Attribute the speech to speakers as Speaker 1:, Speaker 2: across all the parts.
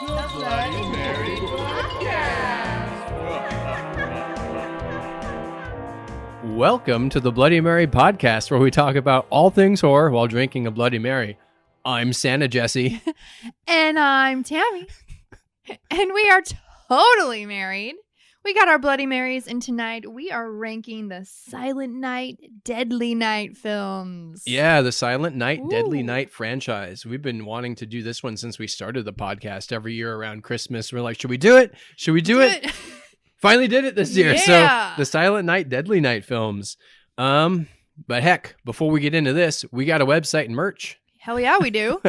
Speaker 1: Bloody Mary
Speaker 2: Welcome to the Bloody Mary podcast, where we talk about all things horror while drinking a Bloody Mary. I'm Santa Jesse.
Speaker 1: And I'm Tammy. And we are totally married. We got our Bloody Marys, and tonight we are ranking the Silent Night, Deadly Night films.
Speaker 2: Yeah, the Silent Night,
Speaker 1: Ooh.
Speaker 2: Deadly Night franchise. We've been wanting to do this one since we started the podcast every year around Christmas. We're like, should we do it? Should we do it? Finally did it this year.
Speaker 1: Yeah.
Speaker 2: So the Silent Night, Deadly Night films. But heck, before we get into this, we got a website and merch.
Speaker 1: Hell yeah, we do.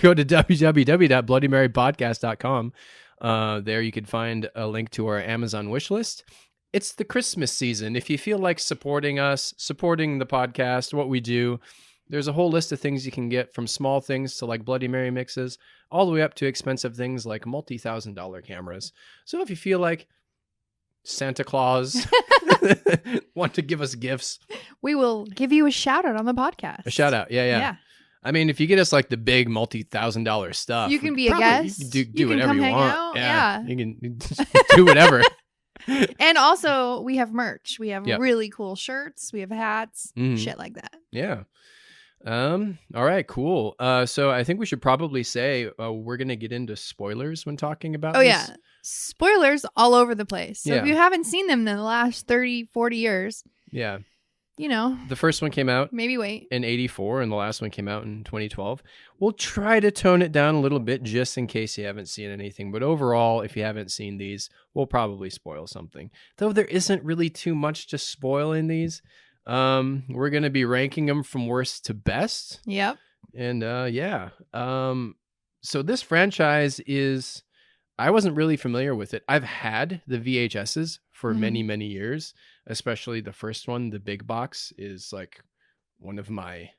Speaker 2: Go to www.bloodymarypodcast.com. There you can find a link to our Amazon wish list. It's the Christmas season. If you feel like supporting us, supporting the podcast, what we do, there's a whole list of things you can get, from small things to like Bloody Mary mixes, all the way up to expensive things like multi-$1,000 cameras. So if you feel like Santa Claus want to give us gifts,
Speaker 1: We will give you a shout out on the podcast.
Speaker 2: a shout out. Yeah. I mean, if you get us like the big multi-$1,000 stuff,
Speaker 1: You can be a
Speaker 2: probably-
Speaker 1: guest.
Speaker 2: You can do
Speaker 1: You can
Speaker 2: whatever
Speaker 1: come
Speaker 2: you
Speaker 1: hang
Speaker 2: want.
Speaker 1: out.
Speaker 2: Yeah.
Speaker 1: Yeah.
Speaker 2: You can do whatever.
Speaker 1: And also, we have merch. We have
Speaker 2: Yep.
Speaker 1: really cool shirts. We have hats,
Speaker 2: Mhm.
Speaker 1: shit like that.
Speaker 2: Yeah. All right, cool. So I think we should probably say we're going to get into spoilers when talking about
Speaker 1: Oh,
Speaker 2: this.
Speaker 1: yeah. Spoilers all over the place. So
Speaker 2: Yeah.
Speaker 1: if you haven't seen them in the last 30, 40 years,
Speaker 2: Yeah.
Speaker 1: you know,
Speaker 2: The first one came out
Speaker 1: maybe wait.
Speaker 2: in 84 and the last one came out in 2012. We'll try to tone it down a little bit just in case you haven't seen anything. But overall, if you haven't seen these, we'll probably spoil something. Though there isn't really too much to spoil in these. We're going to be ranking them from worst to best.
Speaker 1: Yep.
Speaker 2: And so this franchise is, I wasn't really familiar with it. I've had the VHSs for
Speaker 1: Mhm.
Speaker 2: many, many years, especially the first one, the big box, is like one of my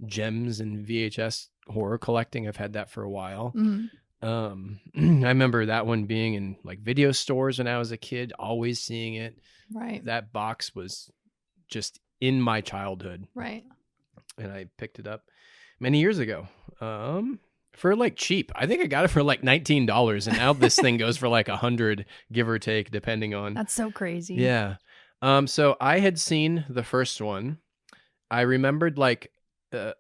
Speaker 2: gems in VHS horror collecting. I've had that for a while.
Speaker 1: Mhm.
Speaker 2: I remember that one being in like video stores when I was a kid, always seeing it.
Speaker 1: Right.
Speaker 2: That box was just in my childhood,
Speaker 1: Right.
Speaker 2: and I picked it up many years ago for like cheap. I think I got it for like $19, and now this thing goes for like $100, give or take, depending on.
Speaker 1: That's so crazy.
Speaker 2: Yeah. So I had seen the first one. I remembered like a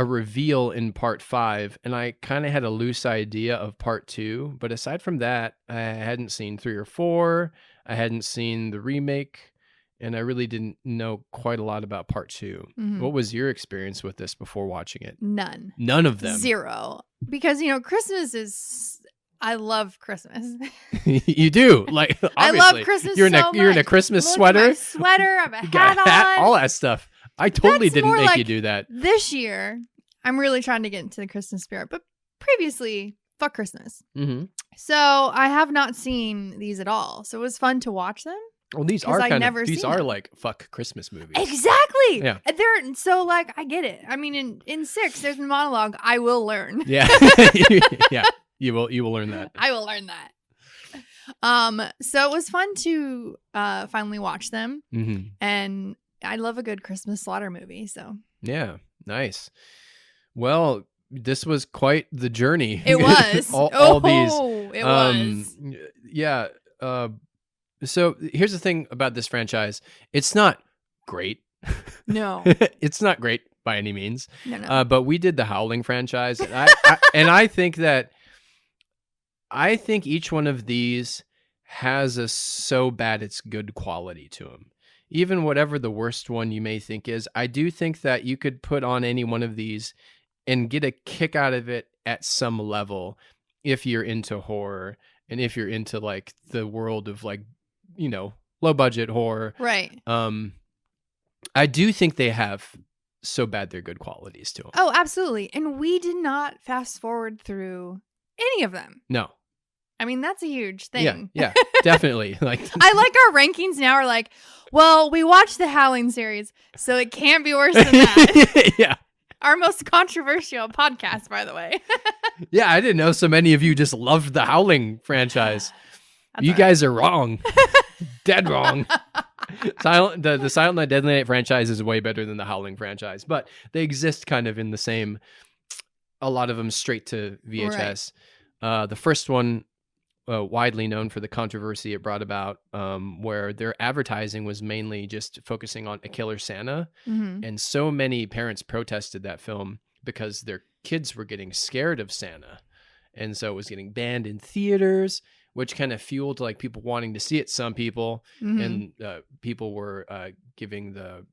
Speaker 2: reveal in part 5, and I kind of had a loose idea of part 2. But aside from that, I hadn't seen 3 or 4. I hadn't seen the remake, and I really didn't know quite a lot about part 2.
Speaker 1: Mhm.
Speaker 2: What was your experience with this before watching it?
Speaker 1: None.
Speaker 2: None of them.
Speaker 1: Zero. Because, Christmas is. I love Christmas.
Speaker 2: You do, like, obviously.
Speaker 1: I love Christmas
Speaker 2: You're
Speaker 1: so
Speaker 2: you're in a
Speaker 1: much.
Speaker 2: Christmas
Speaker 1: Look at
Speaker 2: sweater.
Speaker 1: my sweater. I have a
Speaker 2: You got
Speaker 1: hat
Speaker 2: a hat,
Speaker 1: on.
Speaker 2: all that stuff. I totally
Speaker 1: That's
Speaker 2: didn't
Speaker 1: more
Speaker 2: make you
Speaker 1: like-
Speaker 2: do that.
Speaker 1: This year, I'm really trying to get into the Christmas spirit. But previously, fuck Christmas.
Speaker 2: Mm-hmm.
Speaker 1: So I have not seen these at all. So it was fun to watch them.
Speaker 2: Well, these
Speaker 1: 'Cause
Speaker 2: are
Speaker 1: I
Speaker 2: kind
Speaker 1: never
Speaker 2: of these
Speaker 1: seen
Speaker 2: are
Speaker 1: them.
Speaker 2: like fuck Christmas movies.
Speaker 1: Exactly.
Speaker 2: Yeah.
Speaker 1: And they're so like I get it. I mean, in 6, there's a monologue. I will learn.
Speaker 2: Yeah, yeah. You will learn that.
Speaker 1: I will learn that. So it was fun to finally watch them,
Speaker 2: Mm-hmm.
Speaker 1: and I love a good Christmas slaughter movie. So
Speaker 2: Yeah, nice. Well, this was quite the journey.
Speaker 1: it was
Speaker 2: all these.
Speaker 1: It was.
Speaker 2: Yeah. So here's the thing about this franchise: it's not great.
Speaker 1: No,
Speaker 2: It's not great by any means.
Speaker 1: no.
Speaker 2: But we did the Howling franchise, and I think each one of these has a so bad it's good quality to them. Even whatever the worst one you may think is, I do think that you could put on any one of these and get a kick out of it at some level if you're into horror and if you're into like the world of like, low budget horror.
Speaker 1: Right.
Speaker 2: I do think they have so bad they're good qualities to them.
Speaker 1: Oh, absolutely. And we did not fast forward through any of them.
Speaker 2: No.
Speaker 1: I mean, that's a huge thing.
Speaker 2: Yeah, definitely. Like
Speaker 1: I like our rankings now are like, well, we watched the Howling series, so it can't be worse than that.
Speaker 2: Yeah.
Speaker 1: Our most controversial podcast, by the way.
Speaker 2: Yeah, I didn't know so many of you just loved the Howling franchise.
Speaker 1: That's
Speaker 2: You
Speaker 1: all right.
Speaker 2: guys are wrong. Dead wrong. The Silent Night, Deadly Night franchise is way better than the Howling franchise, but they exist kind of in the same, a lot of them straight to VHS. The first one, widely known for the controversy it brought about, where their advertising was mainly just focusing on a killer Santa.
Speaker 1: Mm-hmm.
Speaker 2: And so many parents protested that film because their kids were getting scared of Santa. And so it was getting banned in theaters, which kind of fueled like people wanting to see it. Some people,
Speaker 1: Mm-hmm.
Speaker 2: and people were giving the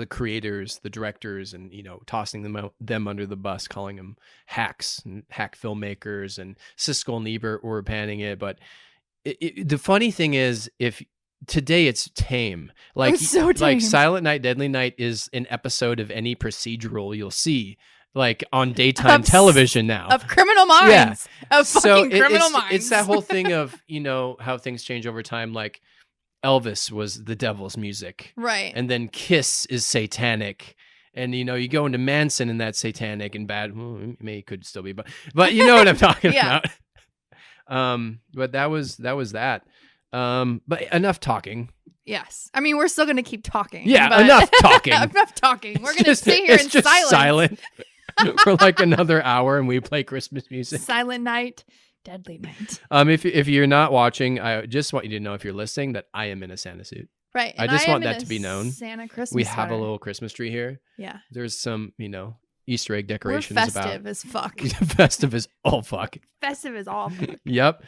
Speaker 2: creators, the directors, and tossing them under the bus, calling them hacks and hack filmmakers, and Siskel and Ebert were banning it. But the funny thing is, if today it's tame, like
Speaker 1: It's so tame.
Speaker 2: like Silent Night, Deadly Night is an episode of any procedural you'll see, like on daytime television now,
Speaker 1: of Criminal Minds.
Speaker 2: Yeah.
Speaker 1: Of fucking Criminal
Speaker 2: it's,
Speaker 1: Minds.
Speaker 2: It's that whole thing of how things change over time, like Elvis was the devil's music,
Speaker 1: right?
Speaker 2: And then Kiss is satanic, and you go into Manson and that's satanic and bad. Well, it could still be, but you know what I'm talking
Speaker 1: Yeah.
Speaker 2: about. But that was that. But enough talking.
Speaker 1: Yes, I mean we're still gonna keep talking.
Speaker 2: Yeah,
Speaker 1: but
Speaker 2: enough talking.
Speaker 1: Enough talking. We're gonna stay here in silence.
Speaker 2: Silent for like another hour, and we play Christmas music.
Speaker 1: Silent Night, Deadly Night.
Speaker 2: If you're not watching, I just want you to know, if you're listening, that I am in a Santa suit.
Speaker 1: Right.
Speaker 2: I just want that to be known.
Speaker 1: Santa Christmas.
Speaker 2: We have
Speaker 1: sweater.
Speaker 2: a little Christmas tree here.
Speaker 1: Yeah.
Speaker 2: There's some, Easter egg decorations.
Speaker 1: We're festive as fuck.
Speaker 2: Festive as all fuck.
Speaker 1: Festive as all fuck.
Speaker 2: Yep.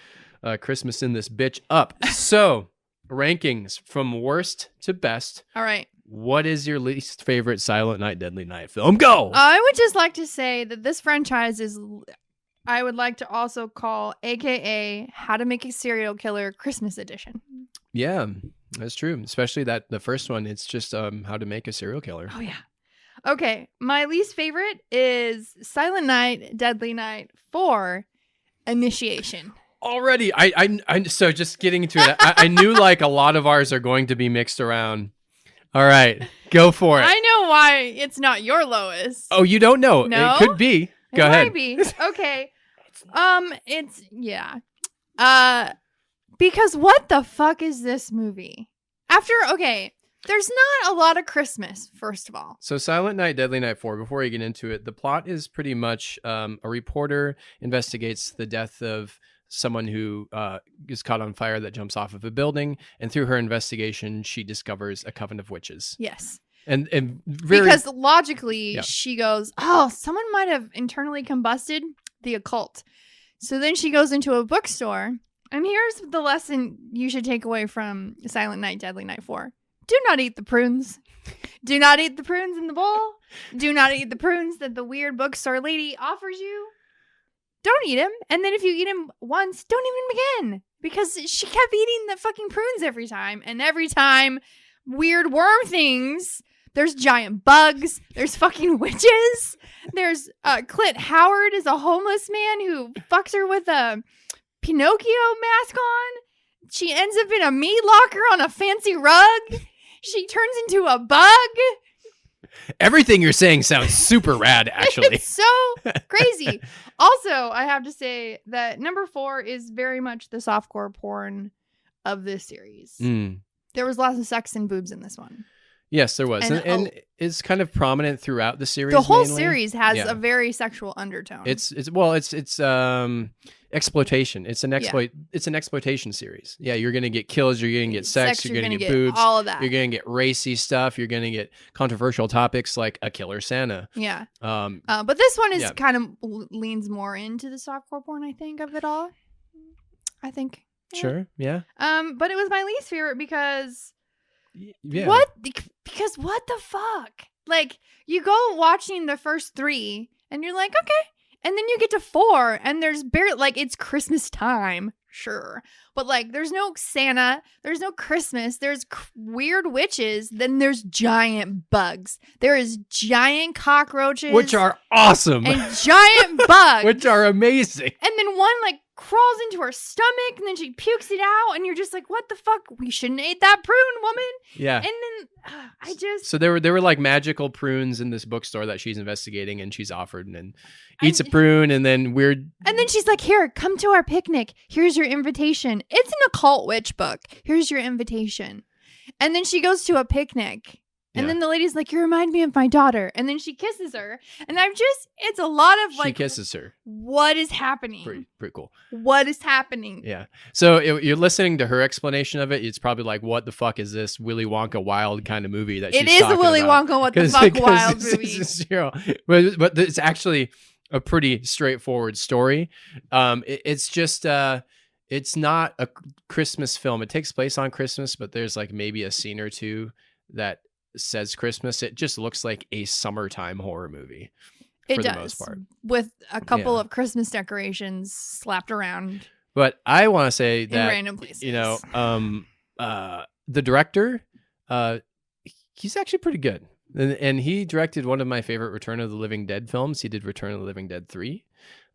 Speaker 2: Christmas in this bitch up. So, rankings from worst to best.
Speaker 1: All right.
Speaker 2: What is your least favorite Silent Night, Deadly Night film? Go!
Speaker 1: I would just like to say that this franchise is, I would like to also call AKA How to Make a Serial Killer Christmas Edition.
Speaker 2: Yeah, that's true. Especially the first one. It's just how to make a serial killer.
Speaker 1: Oh, yeah. Okay. My least favorite is Silent Night, Deadly Night 4 Initiation.
Speaker 2: Already, I so just getting into it, I knew like a lot of ours are going to be mixed around. All right, go for it.
Speaker 1: I know why it's not your lowest.
Speaker 2: Oh, you don't know?
Speaker 1: No?
Speaker 2: It could be. Go ahead.
Speaker 1: Might be. Okay. It's because what the fuck is this movie? There's not a lot of Christmas, first of all.
Speaker 2: So Silent Night, Deadly Night 4, before you get into it, the plot is pretty much a reporter investigates the death of someone who is caught on fire that jumps off of a building, and through her investigation, she discovers a coven of witches.
Speaker 1: Yes.
Speaker 2: And
Speaker 1: because logically,
Speaker 2: Yeah.
Speaker 1: she goes, oh, someone might have internally combusted the occult. So then she goes into a bookstore, and here's the lesson you should take away from Silent Night, Deadly Night 4. Do not eat the prunes. Do not eat the prunes in the bowl. Do not eat the prunes that the weird bookstore lady offers you. Don't eat them. And then if you eat them once, don't eat them again. Because she kept eating the fucking prunes every time. And every time, weird worm things. There's giant bugs. There's fucking witches. There's Clint Howard is a homeless man who fucks her with a Pinocchio mask on. She ends up in a meat locker on a fancy rug. She turns into a bug.
Speaker 2: everything you're saying sounds super rad, actually.
Speaker 1: It's so crazy. Also, I have to say that number 4 is very much the softcore porn of this series.
Speaker 2: Mm.
Speaker 1: There was lots of sex and boobs in this one.
Speaker 2: Yes, there was. And it's kind of prominent throughout the series.
Speaker 1: The whole
Speaker 2: mainly.
Speaker 1: series has a very sexual undertone.
Speaker 2: It's exploitation. It's an exploitation series. Yeah, you're gonna get kills, you're gonna get sex, you're gonna get boobs,
Speaker 1: all of that.
Speaker 2: you're gonna get racy stuff, you're gonna get controversial topics like a killer Santa.
Speaker 1: Yeah. But this one is kind of leans more into the softcore porn, I think, of it all. I think. Yeah.
Speaker 2: Sure. Yeah.
Speaker 1: But it was my least favorite because
Speaker 2: Yeah.
Speaker 1: Because what the fuck? Like, you go watching the first 3 and you're like, okay. And then you get to 4 and there's barely, like, it's Christmas time. Sure. But, like, there's no Santa. There's no Christmas. There's weird witches. Then there's giant bugs. There is giant cockroaches.
Speaker 2: Which are awesome.
Speaker 1: And giant bugs.
Speaker 2: Which are amazing.
Speaker 1: And then one, like, crawls into her stomach and then she pukes it out and you're just like, what the fuck? We shouldn't eat that prune, woman.
Speaker 2: Yeah.
Speaker 1: And then
Speaker 2: So there were like magical prunes in this bookstore that she's investigating, and she's offered and then eats a prune, and then weird.
Speaker 1: And then she's like, here, come to our picnic. Here's your invitation. It's an occult witch book. Here's your invitation. And then she goes to a picnic And
Speaker 2: Yeah.
Speaker 1: then the lady's like, you remind me of my daughter. And then she kisses her. And it's a lot of
Speaker 2: She kisses her.
Speaker 1: what is happening?
Speaker 2: Pretty cool.
Speaker 1: What is happening?
Speaker 2: Yeah. So you're listening to her explanation of it. It's probably like, what the fuck is this Willy Wonka wild kind of movie that she's
Speaker 1: It is a Willy
Speaker 2: about?
Speaker 1: Wonka what the fuck wild movie.
Speaker 2: But it's actually a pretty straightforward story. It's just it's not a Christmas film. It takes place on Christmas, but there's like maybe a scene or two that says Christmas. It just looks like a summertime horror movie for the most part,
Speaker 1: with a couple of Christmas decorations slapped around.
Speaker 2: But I want to say that
Speaker 1: in random places.
Speaker 2: The director, he's actually pretty good, and he directed one of my favorite Return of the Living Dead films. He did Return of the Living Dead 3.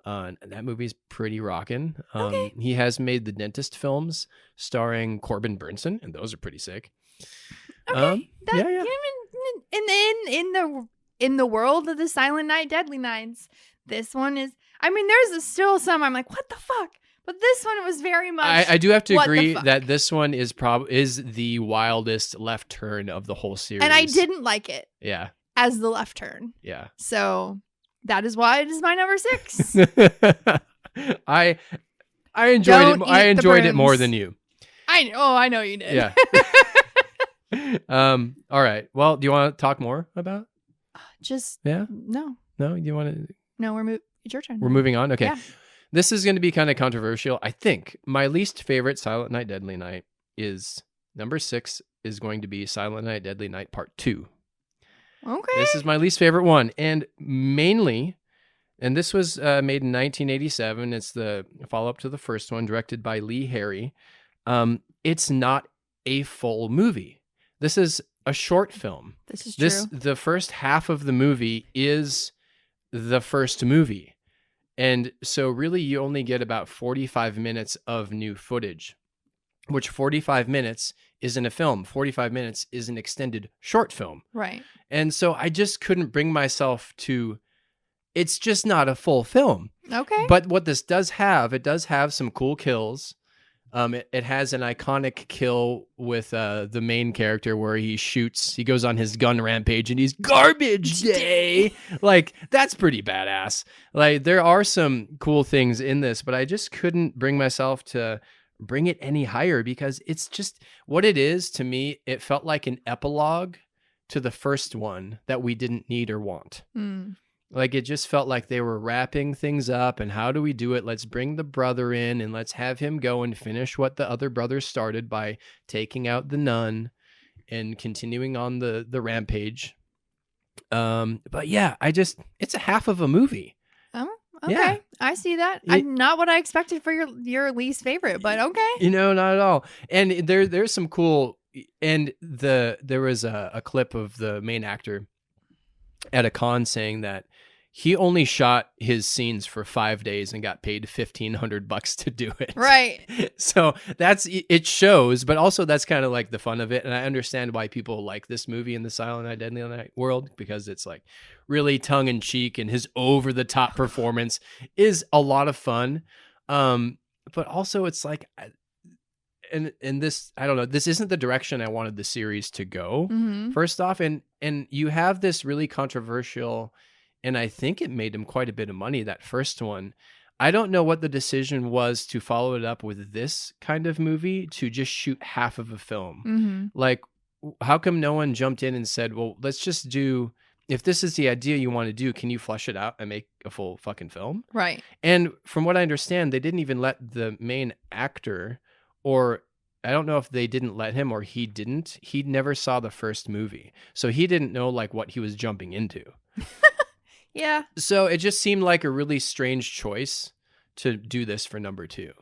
Speaker 2: And that movie's pretty rocking.
Speaker 1: Okay.
Speaker 2: He has made the Dentist films starring Corbin Burnson, and those are pretty sick.
Speaker 1: Okay.
Speaker 2: Yeah.
Speaker 1: In the world of the Silent Night, Deadly Nights, this one is. I mean, there's still some. I'm like, what the fuck? But this one was very much.
Speaker 2: I do have to
Speaker 1: what
Speaker 2: agree
Speaker 1: the fuck?
Speaker 2: that this one is the wildest left turn of the whole series,
Speaker 1: And I didn't like it.
Speaker 2: Yeah.
Speaker 1: As the left turn.
Speaker 2: Yeah.
Speaker 1: So that is why it is my number 6.
Speaker 2: I enjoyed it. I enjoyed it more
Speaker 1: brooms.
Speaker 2: than you.
Speaker 1: I know you did.
Speaker 2: Yeah. All right. Well, do you want to talk more about?
Speaker 1: Just
Speaker 2: Yeah.
Speaker 1: no.
Speaker 2: No. You want to?
Speaker 1: No, it's your turn.
Speaker 2: We're moving on. Okay.
Speaker 1: Yeah.
Speaker 2: This is going to be kind of controversial. I think my least favorite Silent Night, Deadly Night is number 6 is going to be Silent Night, Deadly Night Part 2.
Speaker 1: Okay.
Speaker 2: This is my least favorite one. And mainly, and this was made in 1987. It's the follow-up to the first one, directed by Lee Harry. It's not a full movie. This is a short film.
Speaker 1: This is true.
Speaker 2: The first half of the movie is the first movie. And so really you only get about 45 minutes of new footage, which 45 minutes isn't a film. 45 minutes is an extended short film.
Speaker 1: Right.
Speaker 2: And so I just couldn't bring myself to, it's just not a full film.
Speaker 1: Okay.
Speaker 2: But what this does have, it does have some cool kills. It has an iconic kill with the main character where he goes on his gun rampage and he's garbage day. Like, that's pretty badass. Like, there are some cool things in this, but I just couldn't bring myself to bring it any higher because it's just what it is to me. It felt like an epilogue to the first one that we didn't need or want. Like, it just felt like they were wrapping things up and how do we do it? Let's bring the brother in and let's have him go and finish what the other brother started by taking out the nun and continuing on the rampage. But yeah, it's a half of a movie.
Speaker 1: Oh, okay.
Speaker 2: Yeah.
Speaker 1: I see that. Not what I expected for your least favorite, but okay.
Speaker 2: Not at all. And there's some cool, and there was a clip of the main actor at a con saying that he only shot his scenes for 5 days and got paid $1,500 to do it.
Speaker 1: Right.
Speaker 2: So it shows, but also that's kind of like the fun of it. And I understand why people like this movie in the Silent Night, Deadly Night world, because it's like really tongue in cheek and his over the top performance is a lot of fun. But also it's like, and this, I don't know, this isn't the direction I wanted the series to go. First off, and you have this really controversial, and I think it made him quite a bit of money, that first one. I don't know what the decision was to follow it up with this kind of movie, to just shoot half of a film. Like, how come no one jumped in and said, well, let's just do, if this is the idea you want to do, can you flesh it out and make a full fucking film?
Speaker 1: Right.
Speaker 2: And from what I understand, they didn't even let the main actor, or I don't know if they didn't let him or he didn't. He never saw the first movie. So he didn't know like what he was jumping into.
Speaker 1: Yeah.
Speaker 2: So it just seemed like a really strange choice to do this for number 2.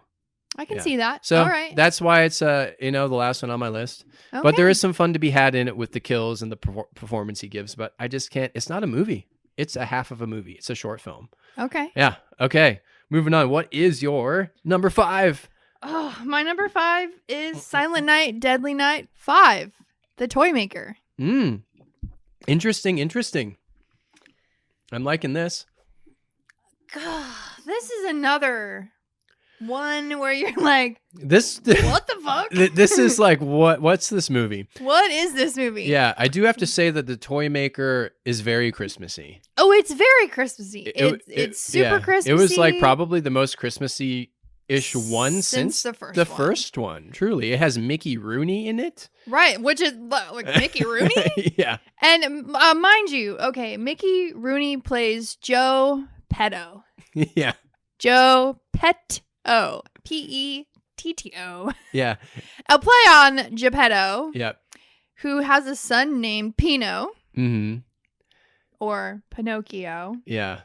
Speaker 1: I can see that.
Speaker 2: So
Speaker 1: all right.
Speaker 2: that's why it's the last one on my list.
Speaker 1: Okay.
Speaker 2: But there is some fun to be had in it with the kills and the performance he gives. But I just can't. It's not a movie. It's a half of a movie. It's a short film.
Speaker 1: Okay.
Speaker 2: Yeah. Okay. Moving on. What is your number 5?
Speaker 1: Oh, my number 5 is Silent Night, Deadly Night 5, The Toy Maker.
Speaker 2: Interesting. I'm liking this.
Speaker 1: God, this is another one where you're like,
Speaker 2: This
Speaker 1: what the fuck?
Speaker 2: This is like what's this movie?
Speaker 1: What is this movie?
Speaker 2: Yeah, I do have to say that the toy maker is very Christmassy.
Speaker 1: Oh, it's very Christmassy. It's super Christmassy.
Speaker 2: It was like probably the most Christmassy-ish one since
Speaker 1: the first
Speaker 2: the
Speaker 1: one.
Speaker 2: first one. Truly, it has Mickey Rooney in it.
Speaker 1: Right, which is like Mickey Rooney.
Speaker 2: Yeah,
Speaker 1: and mind you, okay, Mickey Rooney plays Joe Petto.
Speaker 2: yeah,
Speaker 1: Joe Petto. Petto.
Speaker 2: yeah,
Speaker 1: A play on Geppetto,
Speaker 2: yeah.
Speaker 1: who has a son named Pino
Speaker 2: Mm-hmm.
Speaker 1: or Pinocchio.
Speaker 2: Yeah.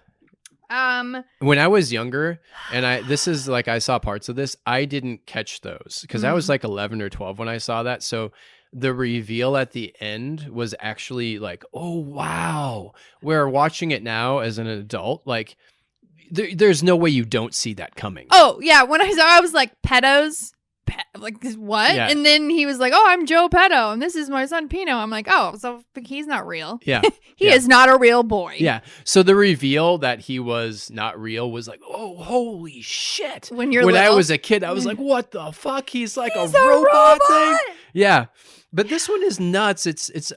Speaker 2: When I was younger, and I saw parts of this, I didn't catch those because I was like 11 or 12 when I saw that. So the reveal at the end was actually like, oh wow. Where watching it now as an adult, like there's no way you don't see that coming.
Speaker 1: Oh yeah, when I saw, I was like, Pettos. Like what?
Speaker 2: Yeah.
Speaker 1: And then he was like, "Oh, I'm Joe Petto, and this is my son Pino." I'm like, "Oh, so he's not real."
Speaker 2: Yeah,
Speaker 1: he is not a real boy.
Speaker 2: Yeah. So the reveal that he was not real was like, oh, holy shit!
Speaker 1: When
Speaker 2: I was a kid, I was like, "What the fuck? He's like
Speaker 1: he's
Speaker 2: a
Speaker 1: a
Speaker 2: robot thing." Yeah. But this one is nuts. It's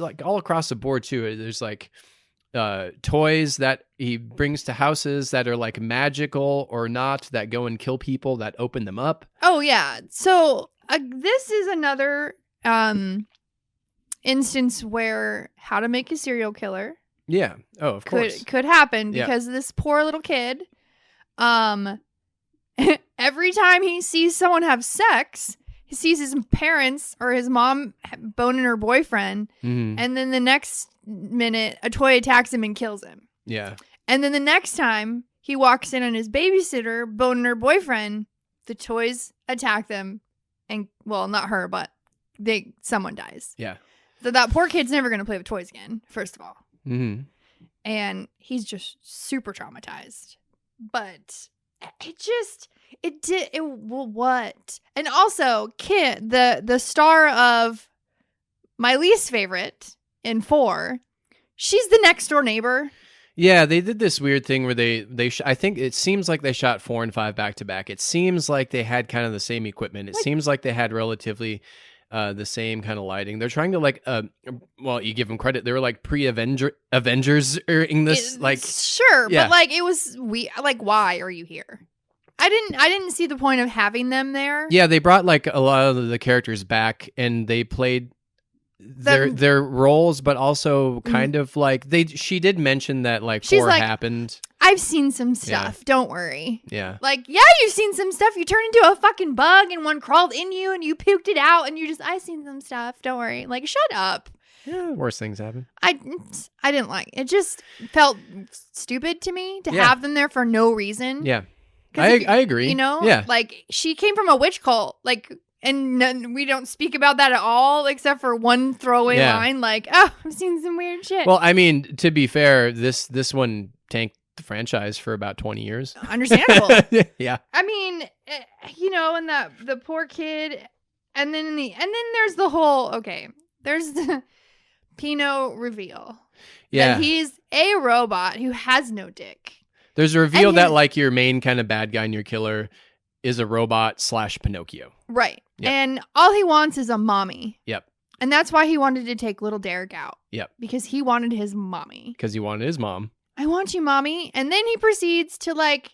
Speaker 2: like all across the board too. There's like toys that he brings to houses that are like magical or not, that go and kill people, that open them up.
Speaker 1: Oh yeah. So this is another instance where How to Make a Serial Killer.
Speaker 2: Yeah. Oh, of course.
Speaker 1: Could happen
Speaker 2: Yeah.
Speaker 1: because this poor little kid, every time he sees someone have sex, he sees his parents or his mom boning her boyfriend,
Speaker 2: Mhm.
Speaker 1: and then the next minute a toy attacks him and kills him.
Speaker 2: Yeah.
Speaker 1: And then the next time he walks in on his babysitter boning her boyfriend, the toys attack them, and well, not her, but someone dies.
Speaker 2: Yeah.
Speaker 1: So that poor kid's never going to play with toys again, first of all.
Speaker 2: Mm-hmm.
Speaker 1: And he's just super traumatized. But what? And also, Kit, the star of my least favorite in 4, she's the next door neighbor.
Speaker 2: Yeah, they did this weird thing where I think it seems like they shot 4 and 5 back to back. It seems like they had kind of the same equipment. It seems like they had relatively the same kind of lighting. They're trying to well, you give them credit. They were like Avengers in this,
Speaker 1: sure,
Speaker 2: yeah.
Speaker 1: But like it was why are you here? I didn't see the point of having them there.
Speaker 2: Yeah, they brought like a lot of the characters back and they played their roles, but also kind of like she did mention that like
Speaker 1: she's
Speaker 2: 4
Speaker 1: like,
Speaker 2: happened.
Speaker 1: I've seen some stuff. Don't worry.
Speaker 2: Yeah.
Speaker 1: Like, yeah, you've seen some stuff. You turned into a fucking bug and one crawled in you and you puked it out and I've seen some stuff. Don't worry. Like, shut up.
Speaker 2: Yeah, worse things happen.
Speaker 1: I didn't like it. Just felt stupid to me to have them there for no reason.
Speaker 2: Yeah. I agree.
Speaker 1: You know?
Speaker 2: Yeah.
Speaker 1: Like, she came from a witch cult. Like, and we don't speak about that at all, except for one throwaway line. Like, oh, I've seen some weird shit.
Speaker 2: Well, I mean, to be fair, this one tanked the franchise for about 20 years.
Speaker 1: Understandable.
Speaker 2: Yeah.
Speaker 1: I mean, and the poor kid, and then there's the whole there's the Pino reveal.
Speaker 2: Yeah.
Speaker 1: That he's a robot who has no dick.
Speaker 2: There's a reveal that like your main kind of bad guy and your killer is a robot / Pinocchio.
Speaker 1: Right.
Speaker 2: Yep.
Speaker 1: And all he wants is a mommy.
Speaker 2: Yep.
Speaker 1: And that's why he wanted to take little Derek out.
Speaker 2: Yep.
Speaker 1: Because he wanted his mommy.
Speaker 2: Because he wanted his mom.
Speaker 1: I want you, mommy. And then he proceeds to like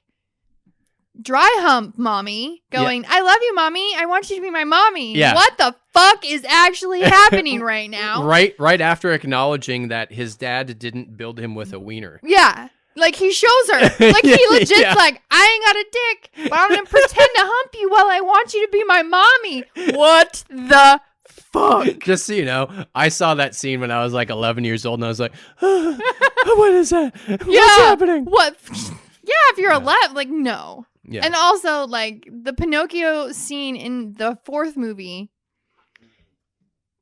Speaker 1: dry hump mommy, going, I love you, mommy. I want you to be my mommy.
Speaker 2: Yeah.
Speaker 1: What the fuck is actually happening right now?
Speaker 2: Right after acknowledging that his dad didn't build him with a wiener.
Speaker 1: Yeah. Like, he shows her. Like, he legit's like, I ain't got a dick, but I'm going to pretend to hump you while I want you to be my mommy. What the fuck?
Speaker 2: Just so you know, I saw that scene when I was like 11 years old, and I was like, what is that? What's happening?
Speaker 1: What? Yeah, if you're 11, like, no.
Speaker 2: Yeah.
Speaker 1: And also, like, the Pinocchio scene in the 4th movie,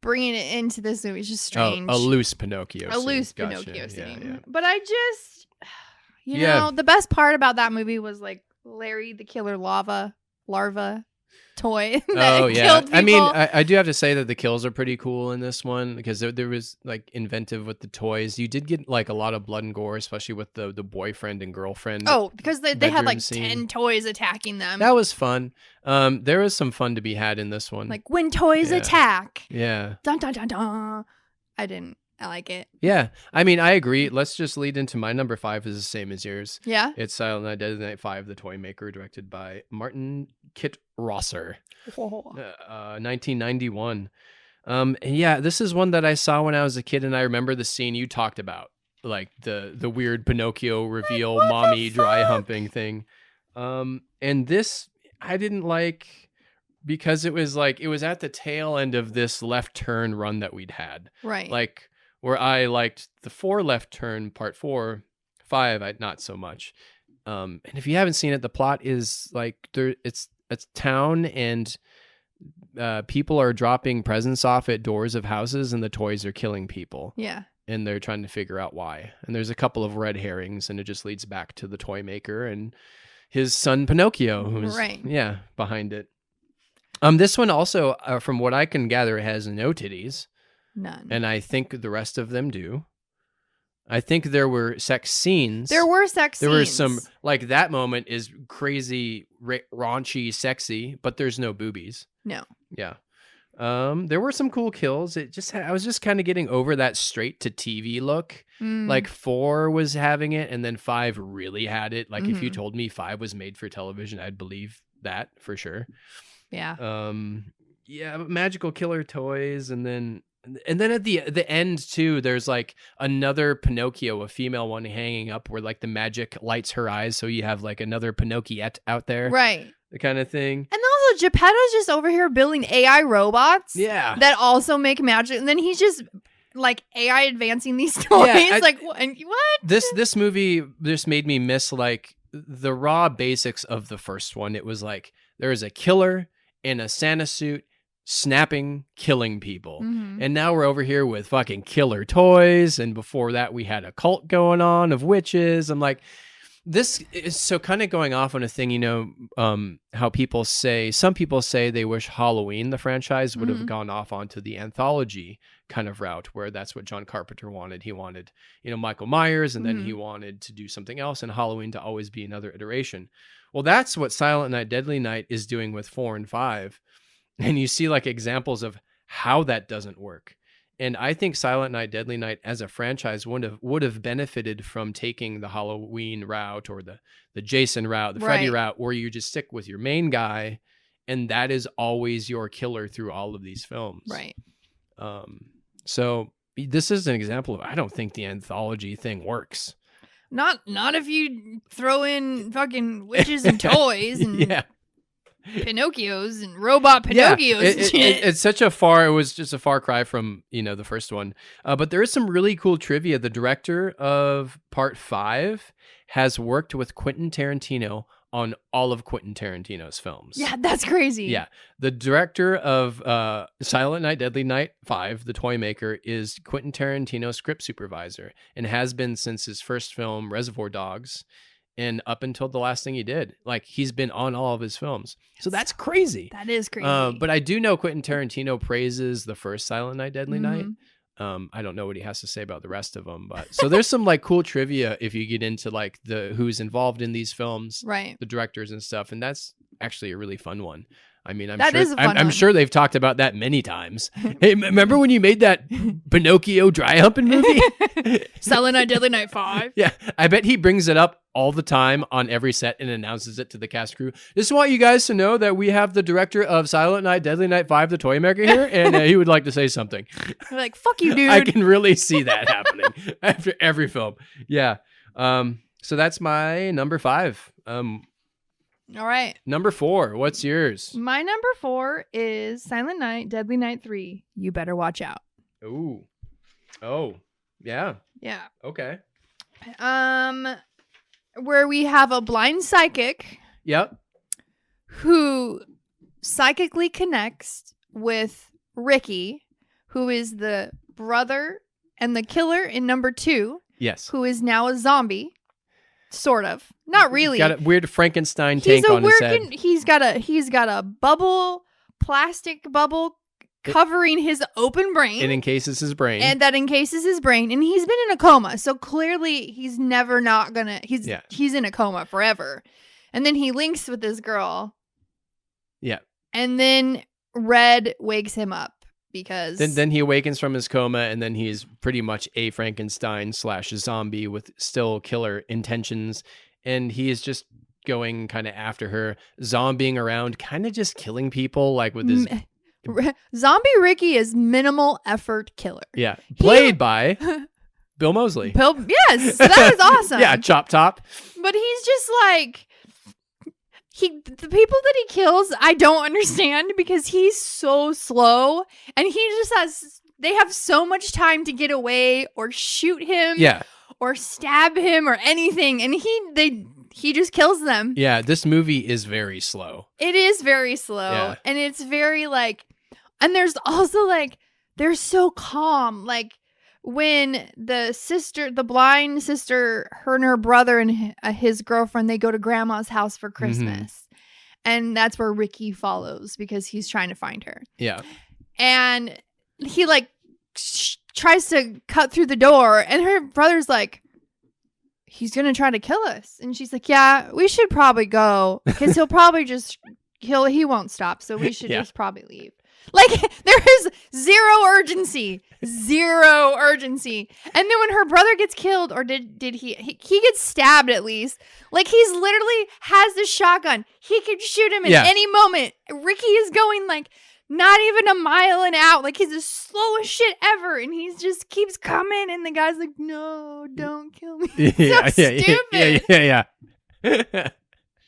Speaker 1: bringing it into this movie is just strange.
Speaker 2: A loose Pinocchio
Speaker 1: scene.
Speaker 2: Loose
Speaker 1: Pinocchio scene.
Speaker 2: Yeah.
Speaker 1: But I just... You know, the best part about that movie was like Larry the Killer Larva toy that
Speaker 2: Oh yeah,
Speaker 1: killed people.
Speaker 2: I mean, I do have to say that the kills are pretty cool in this one because there was like inventive with the toys. You did get like a lot of blood and gore, especially with the boyfriend and girlfriend.
Speaker 1: Oh, because they had like
Speaker 2: bedroom scene.
Speaker 1: 10 toys attacking them.
Speaker 2: That was fun. There was some fun to be had in this one.
Speaker 1: Like when toys attack.
Speaker 2: Yeah.
Speaker 1: Dun dun dun dun. I like it.
Speaker 2: Yeah. I mean, I agree. Let's just lead into my number 5 is the same as yours.
Speaker 1: Yeah.
Speaker 2: It's Silent Night, Deadly Night 5, The Toy Maker, directed by Martin Kit Rosser. 1991. And yeah, this is one that I saw when I was a kid, and I remember the scene you talked about, like the weird Pinocchio reveal,
Speaker 1: like,
Speaker 2: mommy dry humping thing. And this I didn't like because it was at the tail end of this left turn run that we'd had.
Speaker 1: Right.
Speaker 2: Like where I liked the 4 left turn, part 4, 5, not so much. And if you haven't seen it, the plot is like it's a town and people are dropping presents off at doors of houses and the toys are killing people.
Speaker 1: Yeah.
Speaker 2: And they're trying to figure out why. And there's a couple of red herrings and it just leads back to the toy maker and his son Pinocchio, who's behind it. This one also, from what I can gather, has no titties.
Speaker 1: None.
Speaker 2: And I think the rest of them do. I think there were sex scenes.
Speaker 1: There were sex scenes.
Speaker 2: There were some, like that moment is crazy, raunchy, sexy, but there's no boobies.
Speaker 1: No.
Speaker 2: Yeah. There were some cool kills. I was just kind of getting over that straight to TV look. Like 4 was having it, and then 5 really had it. Like if you told me 5 was made for television, I'd believe that for sure.
Speaker 1: Yeah.
Speaker 2: Yeah, magical killer toys, and then at the end too, there's like another Pinocchio, a female one hanging up where like the magic lights her eyes, so you have like another Pinocchiette out there,
Speaker 1: right?
Speaker 2: The kind of thing.
Speaker 1: And also, Geppetto's just over here building AI robots, that also make magic, and then he's just like AI advancing these toys. Yeah, like what?
Speaker 2: This movie just made me miss like the raw basics of the first one. It was like there is a killer in a Santa suit snapping, killing people. And now we're over here with fucking killer toys. And before that, we had a cult going on of witches. I'm like, this is so kind of going off on a thing, how some people say they wish Halloween, the franchise, would have gone off onto the anthology kind of route, where that's what John Carpenter wanted. He wanted, Michael Myers, and then he wanted to do something else, and Halloween to always be another iteration. Well, that's what Silent Night, Deadly Night is doing with 4 and 5. And you see like examples of how that doesn't work. And I think Silent Night, Deadly Night as a franchise would have benefited from taking the Halloween route or the Jason route, the Freddy route, where you just stick with your main guy, and that is always your killer through all of these films.
Speaker 1: Right.
Speaker 2: So this is an example of, I don't think the anthology thing works.
Speaker 1: Not if you throw in fucking witches and toys and Pinocchios and robot Pinocchios and shit.
Speaker 2: It's such it was just a far cry from, the first one. But there is some really cool trivia. The director of part 5 has worked with Quentin Tarantino on all of Quentin Tarantino's films.
Speaker 1: Yeah, that's crazy.
Speaker 2: Yeah. The director of Silent Night, Deadly Night 5, The Toy Maker, is Quentin Tarantino's script supervisor and has been since his first film, Reservoir Dogs, and up until the last thing he did. Like, he's been on all of his films. So that's crazy.
Speaker 1: That is crazy.
Speaker 2: But I do know Quentin Tarantino praises the first Silent Night, Deadly Night. I don't know what he has to say about the rest of them, but so there's some like cool trivia if you get into like the who's involved in these films,
Speaker 1: right?
Speaker 2: The directors and stuff, and that's actually a really fun one. I mean,
Speaker 1: I'm
Speaker 2: sure they've talked about that many times. Hey, remember when you made that Pinocchio dry humping movie?
Speaker 1: Silent Night, Deadly Night 5?
Speaker 2: Yeah, I bet he brings it up all the time on every set and announces it to the cast crew. Just want you guys to know that we have the director of Silent Night, Deadly Night 5, The Toy Maker here, and he would like to say something.
Speaker 1: They're like, fuck you, dude.
Speaker 2: I can really see that happening after every film. Yeah. So that's my number 5.
Speaker 1: All right.
Speaker 2: Number 4, what's yours?
Speaker 1: My number 4 is Silent Night, Deadly Night 3. You better watch out.
Speaker 2: Ooh. Oh, yeah.
Speaker 1: Yeah.
Speaker 2: Okay.
Speaker 1: Where we have a blind psychic.
Speaker 2: Yep.
Speaker 1: Who psychically connects with Ricky, who is the brother and the killer in number 2.
Speaker 2: Yes.
Speaker 1: Who is now a zombie. Sort of. Not really.
Speaker 2: Got a weird Frankenstein tank on his head.
Speaker 1: He's got a plastic bubble covering his open brain.
Speaker 2: It encases his brain.
Speaker 1: And that encases his brain. And he's been in a coma. So clearly he's never not gonna he's in a coma forever. And then he links with this girl.
Speaker 2: Yeah.
Speaker 1: And then Red wakes him up because
Speaker 2: then he awakens from his coma, and then he's pretty much a Frankenstein / zombie with still killer intentions. And he is just going kind of after her, zombieing around, kind of just killing people, like with his...
Speaker 1: Zombie Ricky is minimal effort killer.
Speaker 2: Yeah. Played by Bill Moseley.
Speaker 1: Yes, that is awesome.
Speaker 2: Yeah, Chop Top.
Speaker 1: But he's just like... the people that he kills, I don't understand because he's so slow and they have so much time to get away or shoot him.
Speaker 2: Yeah. Or
Speaker 1: stab him or anything, and he just kills them.
Speaker 2: Yeah, this movie is very slow.
Speaker 1: It is very slow, and it's very like, and there's also like, they're so calm. Like when the blind sister, her and her brother and his girlfriend, they go to grandma's house for Christmas, and that's where Ricky follows because he's trying to find her.
Speaker 2: Yeah,
Speaker 1: and he like tries to cut through the door, and her brother's like, he's gonna try to kill us, and she's like, yeah, we should probably go because he'll probably just he won't stop, so we should just probably leave. Like there is zero urgency. And then when her brother gets killed, or did he gets stabbed at least, like he's literally has the shotgun, he could shoot him at any moment. Ricky is going like not even a mile an hour. Like he's the slowest shit ever, and he just keeps coming. And the guy's like, "No, don't kill me." It's so stupid.
Speaker 2: Yeah.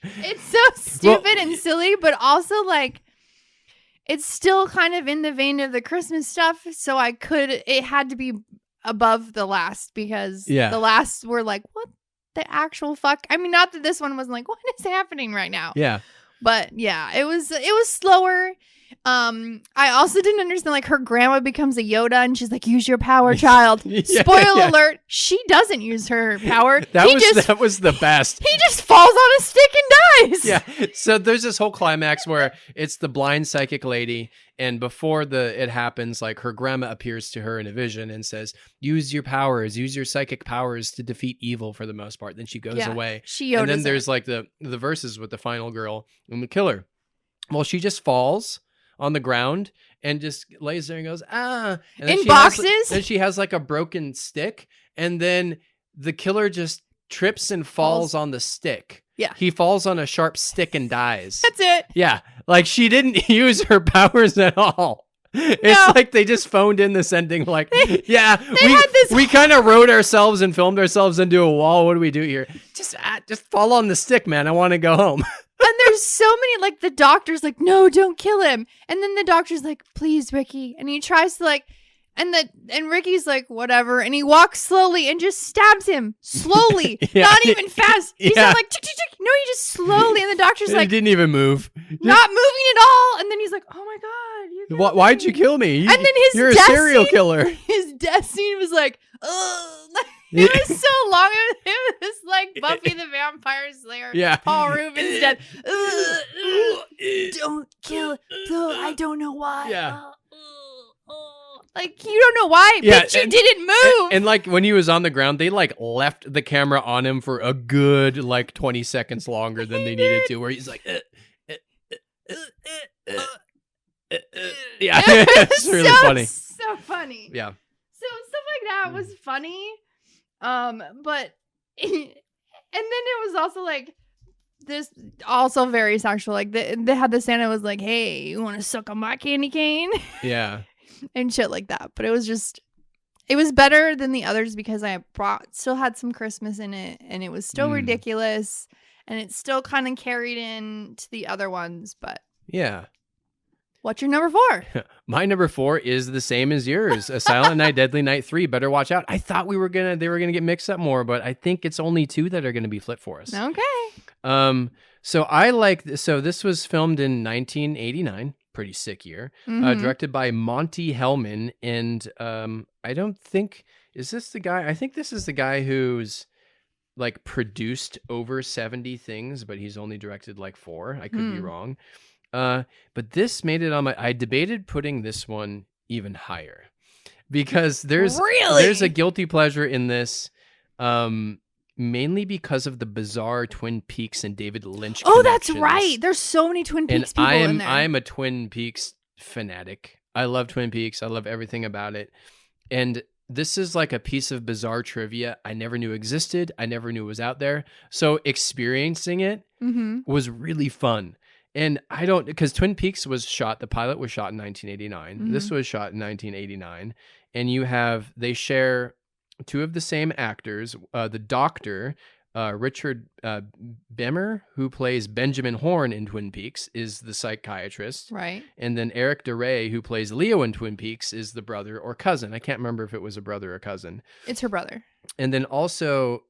Speaker 1: It's so stupid and silly, but also like it's still kind of in the vein of the Christmas stuff. So it had to be above the last because the last were like, "What the actual fuck?" I mean, not that this one wasn't like, "What is happening right now?"
Speaker 2: Yeah,
Speaker 1: but yeah, it was slower. I also didn't understand, like, her grandma becomes a Yoda and she's like, use your power, child. Spoiler alert, she doesn't use her power.
Speaker 2: That was the best.
Speaker 1: He just falls on a stick and dies.
Speaker 2: Yeah. So there's this whole climax where it's the blind psychic lady, and before it happens, like her grandma appears to her in a vision and says, use your powers, use your psychic powers to defeat evil for the most part. Then she goes away.
Speaker 1: And
Speaker 2: then there's like the verses with the final girl and the killer. Well, she just falls on the ground and just lays there and goes, ah. And then
Speaker 1: in boxes?
Speaker 2: Then she has like a broken stick, and then the killer just trips and falls on the stick.
Speaker 1: Yeah.
Speaker 2: He falls on a sharp stick and dies.
Speaker 1: That's it.
Speaker 2: Yeah. Like she didn't use her powers at all. It's like they just phoned in this ending like, we kind of wrote ourselves and filmed ourselves into a wall. What do we do here? Just fall on the stick, man. I want to go home.
Speaker 1: And there's so many, like, the doctor's like, no, don't kill him. And then the doctor's like, please, Ricky. And he tries to, like, and Ricky's like, whatever. And he walks slowly and just stabs him slowly, not even fast. He's not like, tick, tick, tick. No, he just slowly. And the doctor's like,
Speaker 2: he didn't even move.
Speaker 1: Not moving at all. And then he's like, oh my God.
Speaker 2: Why'd you kill me?
Speaker 1: And then
Speaker 2: you're a serial killer.
Speaker 1: His death scene was like, ugh. It was so long. It was like Buffy the Vampire Slayer.
Speaker 2: Yeah.
Speaker 1: Paul Rubens dead. Don't kill it. I don't know why.
Speaker 2: Yeah.
Speaker 1: Like, you don't know why, but you didn't move.
Speaker 2: And like when he was on the ground, they like left the camera on him for a good like 20 seconds longer than they needed to, where he's like, yeah. It's really funny.
Speaker 1: So funny.
Speaker 2: Yeah.
Speaker 1: So stuff like that was funny. But and then it was also like this, also very sexual. Like they had the Santa was like, hey, you want to suck on my candy cane?
Speaker 2: Yeah.
Speaker 1: And shit like that. But it was better than the others because I still had some Christmas in it, and it was still ridiculous, and it still kind of carried in to the other ones. But
Speaker 2: yeah.
Speaker 1: What's your number 4?
Speaker 2: My number 4 is the same as yours. A Silent Night, Deadly Night 3. Better watch out. I thought they were gonna get mixed up more, but I think it's only 2 that are gonna be flipped for us.
Speaker 1: Okay.
Speaker 2: So this was filmed in 1989. Pretty sick year. Directed by Monty Hellman, and I don't think, is this the guy? I think this is the guy who's like produced over 70 things, but he's only directed like 4. I could be wrong. But this made it on my. I debated putting this one even higher because there's a guilty pleasure in this, mainly because of the bizarre Twin Peaks and David Lynch.
Speaker 1: Oh, that's right. There's so many Twin Peaks people in there.
Speaker 2: I'm a Twin Peaks fanatic. I love Twin Peaks. I love everything about it. And this is like a piece of bizarre trivia I never knew existed. I never knew was out there. So experiencing it was really fun. And because Twin Peaks the pilot was shot in 1989. This was shot in 1989. And they share 2 of the same actors. The doctor, Richard Bemmer, who plays Benjamin Horne in Twin Peaks, is the psychiatrist.
Speaker 1: Right.
Speaker 2: And then Eric DeRay, who plays Leo in Twin Peaks, is the brother or cousin. I can't remember if it was a brother or cousin.
Speaker 1: It's her brother.
Speaker 2: And then also,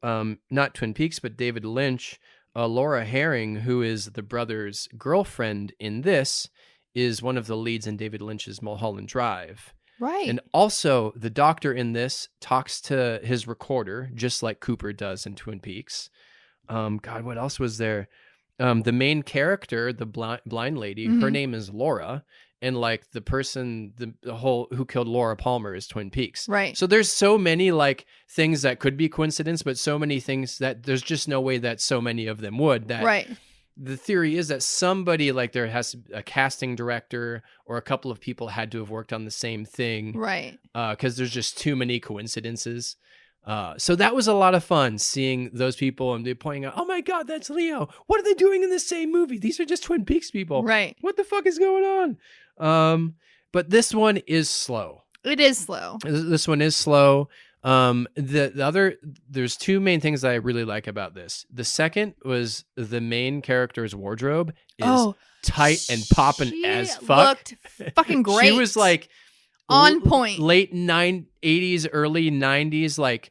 Speaker 2: not Twin Peaks, but David Lynch, Laura Herring, who is the brother's girlfriend in this, is one of the leads in David Lynch's Mulholland Drive.
Speaker 1: Right.
Speaker 2: And also, the doctor in this talks to his recorder, just like Cooper does in Twin Peaks. God, what else was there? The main character, the blind lady, her name is Laura. And like the person, the whole who killed Laura Palmer is Twin Peaks.
Speaker 1: Right.
Speaker 2: So there's so many like things that could be coincidence, but so many things that there's just no way that so many of them would. That
Speaker 1: right.
Speaker 2: The theory is that somebody, like there has a casting director or a couple of people had to have worked on the same thing.
Speaker 1: Right.
Speaker 2: Because there's just too many coincidences. So that was a lot of fun seeing those people and they pointing out, oh my God, that's Leo. What are they doing in the same movie? These are just Twin Peaks people.
Speaker 1: Right.
Speaker 2: What the fuck is going on? But this one is slow.
Speaker 1: It is slow.
Speaker 2: This one is slow. The other, there's 2 main things that I really like about this. The second was the main character's wardrobe is tight and popping as fuck.
Speaker 1: Looked fucking great.
Speaker 2: She was like
Speaker 1: on point.
Speaker 2: Late 80s, early 90s, like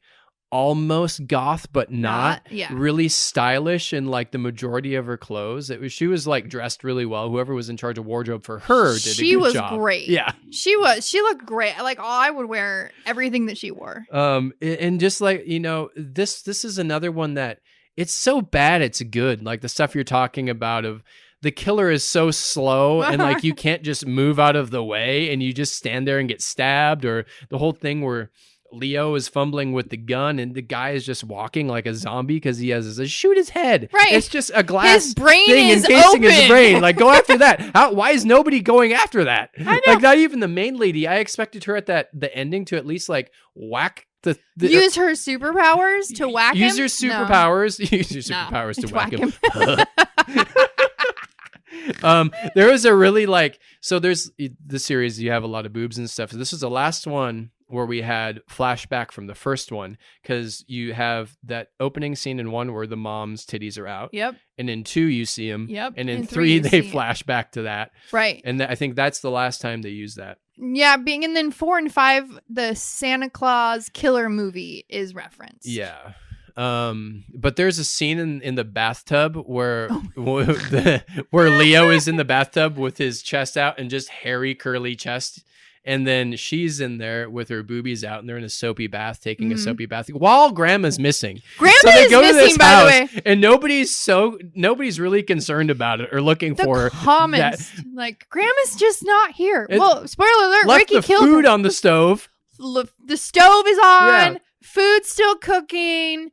Speaker 2: almost goth, but not.
Speaker 1: Yeah.
Speaker 2: Really stylish in like the majority of her clothes. She was like dressed really well. Whoever was in charge of wardrobe for her did a good job.
Speaker 1: She was great.
Speaker 2: Yeah.
Speaker 1: She looked great. Like I would wear everything that she wore.
Speaker 2: And just like, this is another one that it's so bad it's good. Like the stuff you're talking about of the killer is so slow and like you can't just move out of the way and you just stand there and get stabbed, or the whole thing where Leo is fumbling with the gun and the guy is just walking like a zombie because he has shoot his head.
Speaker 1: Right.
Speaker 2: It's just a glass
Speaker 1: his brain
Speaker 2: thing
Speaker 1: is
Speaker 2: encasing
Speaker 1: open.
Speaker 2: his brain. Like, go after that. Why is nobody going after that?
Speaker 1: I know.
Speaker 2: Like, not even the main lady. I expected her at the ending to at least like whack the
Speaker 1: use her superpowers to whack him.
Speaker 2: Use your superpowers. No. Use your superpowers to whack him. There was a really there's the series, you have a lot of boobs and stuff. So this is the last one where we had flashback from the first one, because you have that opening scene in 1 where the mom's titties are out.
Speaker 1: Yep.
Speaker 2: And in 2 you see them.
Speaker 1: Yep.
Speaker 2: And in 3 they flash back to that.
Speaker 1: Right.
Speaker 2: And I think that's the last time they use that.
Speaker 1: Yeah, and then 4 and 5, the Santa Claus killer movie is referenced.
Speaker 2: Yeah. But there's a scene in the bathtub where where Leo is in the bathtub with his chest out and just hairy curly chest, and then she's in there with her boobies out and they're in a soapy bath taking a soapy bath while Grandma's missing.
Speaker 1: Grandma is missing, by the way,
Speaker 2: and nobody's really concerned about it or looking for her.
Speaker 1: Comments like Grandma's just not here. Well, spoiler alert,
Speaker 2: left
Speaker 1: Ricky killed
Speaker 2: food
Speaker 1: her.
Speaker 2: On the stove.
Speaker 1: The stove is on.
Speaker 2: Yeah.
Speaker 1: Food's still cooking.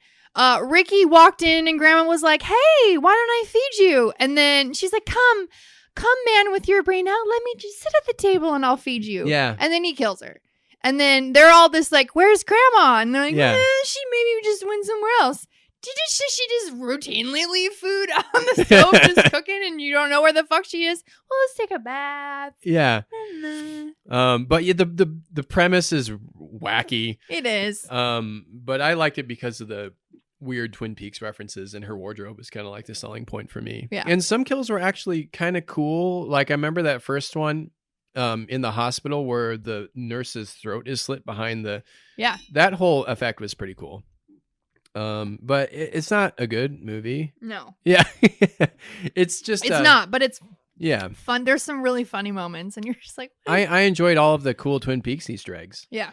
Speaker 1: Ricky walked in and Grandma was like, hey, why don't I feed you? And then she's like, come man with your brain out. Let me just sit at the table and I'll feed you.
Speaker 2: Yeah.
Speaker 1: And then he kills her. And then they're all this like, where's Grandma? And they're like, she maybe just went somewhere else. Did she just routinely leave food on the stove just cooking and you don't know where the fuck she is? Well, let's take a bath.
Speaker 2: Yeah. But yeah, the premise is wacky.
Speaker 1: It is.
Speaker 2: But I liked it because of the weird Twin Peaks references, and her wardrobe was kind of like the selling point for me.
Speaker 1: Yeah.
Speaker 2: And some kills were actually kind of cool. Like I remember that first one in the hospital where the nurse's throat is slit behind the...
Speaker 1: Yeah.
Speaker 2: That whole effect was pretty cool. But it's not a good movie.
Speaker 1: No.
Speaker 2: Yeah. It's
Speaker 1: not, but it's
Speaker 2: yeah,
Speaker 1: fun. There's some really funny moments and you're just like...
Speaker 2: I enjoyed all of the cool Twin Peaks Easter eggs.
Speaker 1: Yeah.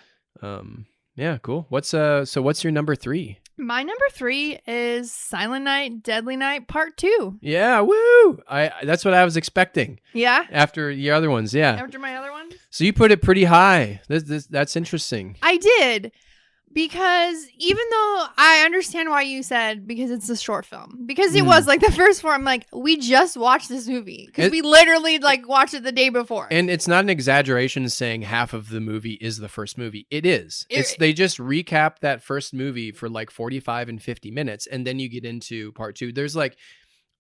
Speaker 2: Yeah, cool. What's your number 3?
Speaker 1: My number 3 is Silent Night, Deadly Night Part 2.
Speaker 2: Yeah, woo! That's what I was expecting.
Speaker 1: Yeah?
Speaker 2: After the other ones, yeah.
Speaker 1: After my other one?
Speaker 2: So you put it pretty high. That's interesting.
Speaker 1: I did. Because even though I understand why you said because it's a short film, because it was like the first four, I'm like, we just watched this movie because we literally like watched it the day before.
Speaker 2: And it's not an exaggeration saying half of the movie is the first movie. It is. They just recap that first movie for like 45 and 50 minutes. And then you get into part 2. There's like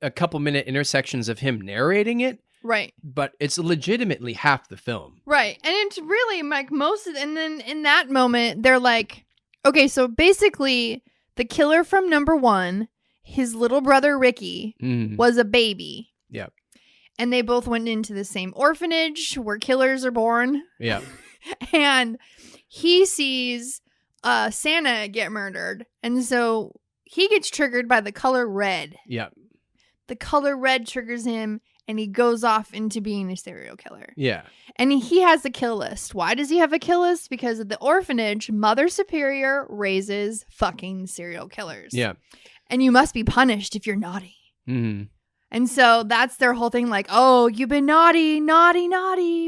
Speaker 2: a couple minute intersections of him narrating it.
Speaker 1: Right.
Speaker 2: But it's legitimately half the film.
Speaker 1: Right. And it's really like and then in that moment, they're like, okay, so basically, the killer from number 1, his little brother Ricky, was a baby.
Speaker 2: Yeah.
Speaker 1: And they both went into the same orphanage where killers are born.
Speaker 2: Yeah.
Speaker 1: And he sees Santa get murdered. And so he gets triggered by the color red.
Speaker 2: Yeah.
Speaker 1: The color red triggers him, and he goes off into being a serial killer.
Speaker 2: Yeah.
Speaker 1: And he has a kill list. Why does he have a kill list? Because at the orphanage, Mother Superior raises fucking serial killers.
Speaker 2: Yeah.
Speaker 1: And you must be punished if you're naughty.
Speaker 2: Mm-hmm.
Speaker 1: And so that's their whole thing. Like, oh, you've been naughty,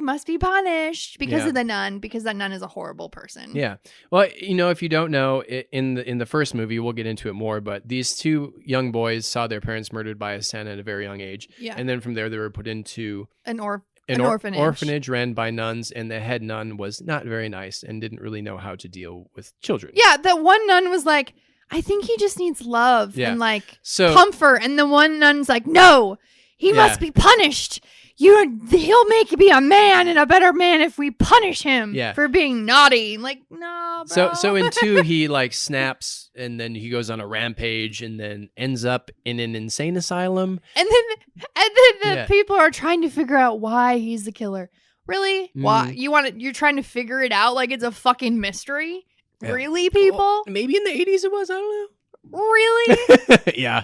Speaker 1: must be punished because of the nun, because that nun is a horrible person.
Speaker 2: Yeah. Well, if you don't know, in the first movie, we'll get into it more, but these 2 young boys saw their parents murdered by a Santa at a very young age.
Speaker 1: Yeah.
Speaker 2: And then from there, they were put into
Speaker 1: An
Speaker 2: orphanage.
Speaker 1: orphanage
Speaker 2: Ran by nuns, and the head nun was not very nice and didn't really know how to deal with children.
Speaker 1: Yeah, that one nun was like, I think he just needs love and like comfort. And the one nun's like, no, he must be punished. He'll be a man and a better man if we punish him for being naughty. Like, no, bro.
Speaker 2: So in 2, he like snaps and then he goes on a rampage and then ends up in an insane asylum.
Speaker 1: And then the people are trying to figure out why he's the killer. Really? Why? You're trying to figure it out like it's a fucking mystery? Yeah. Really, people?
Speaker 2: Well, maybe in the 80s it was. I don't
Speaker 1: know. Really?
Speaker 2: Yeah.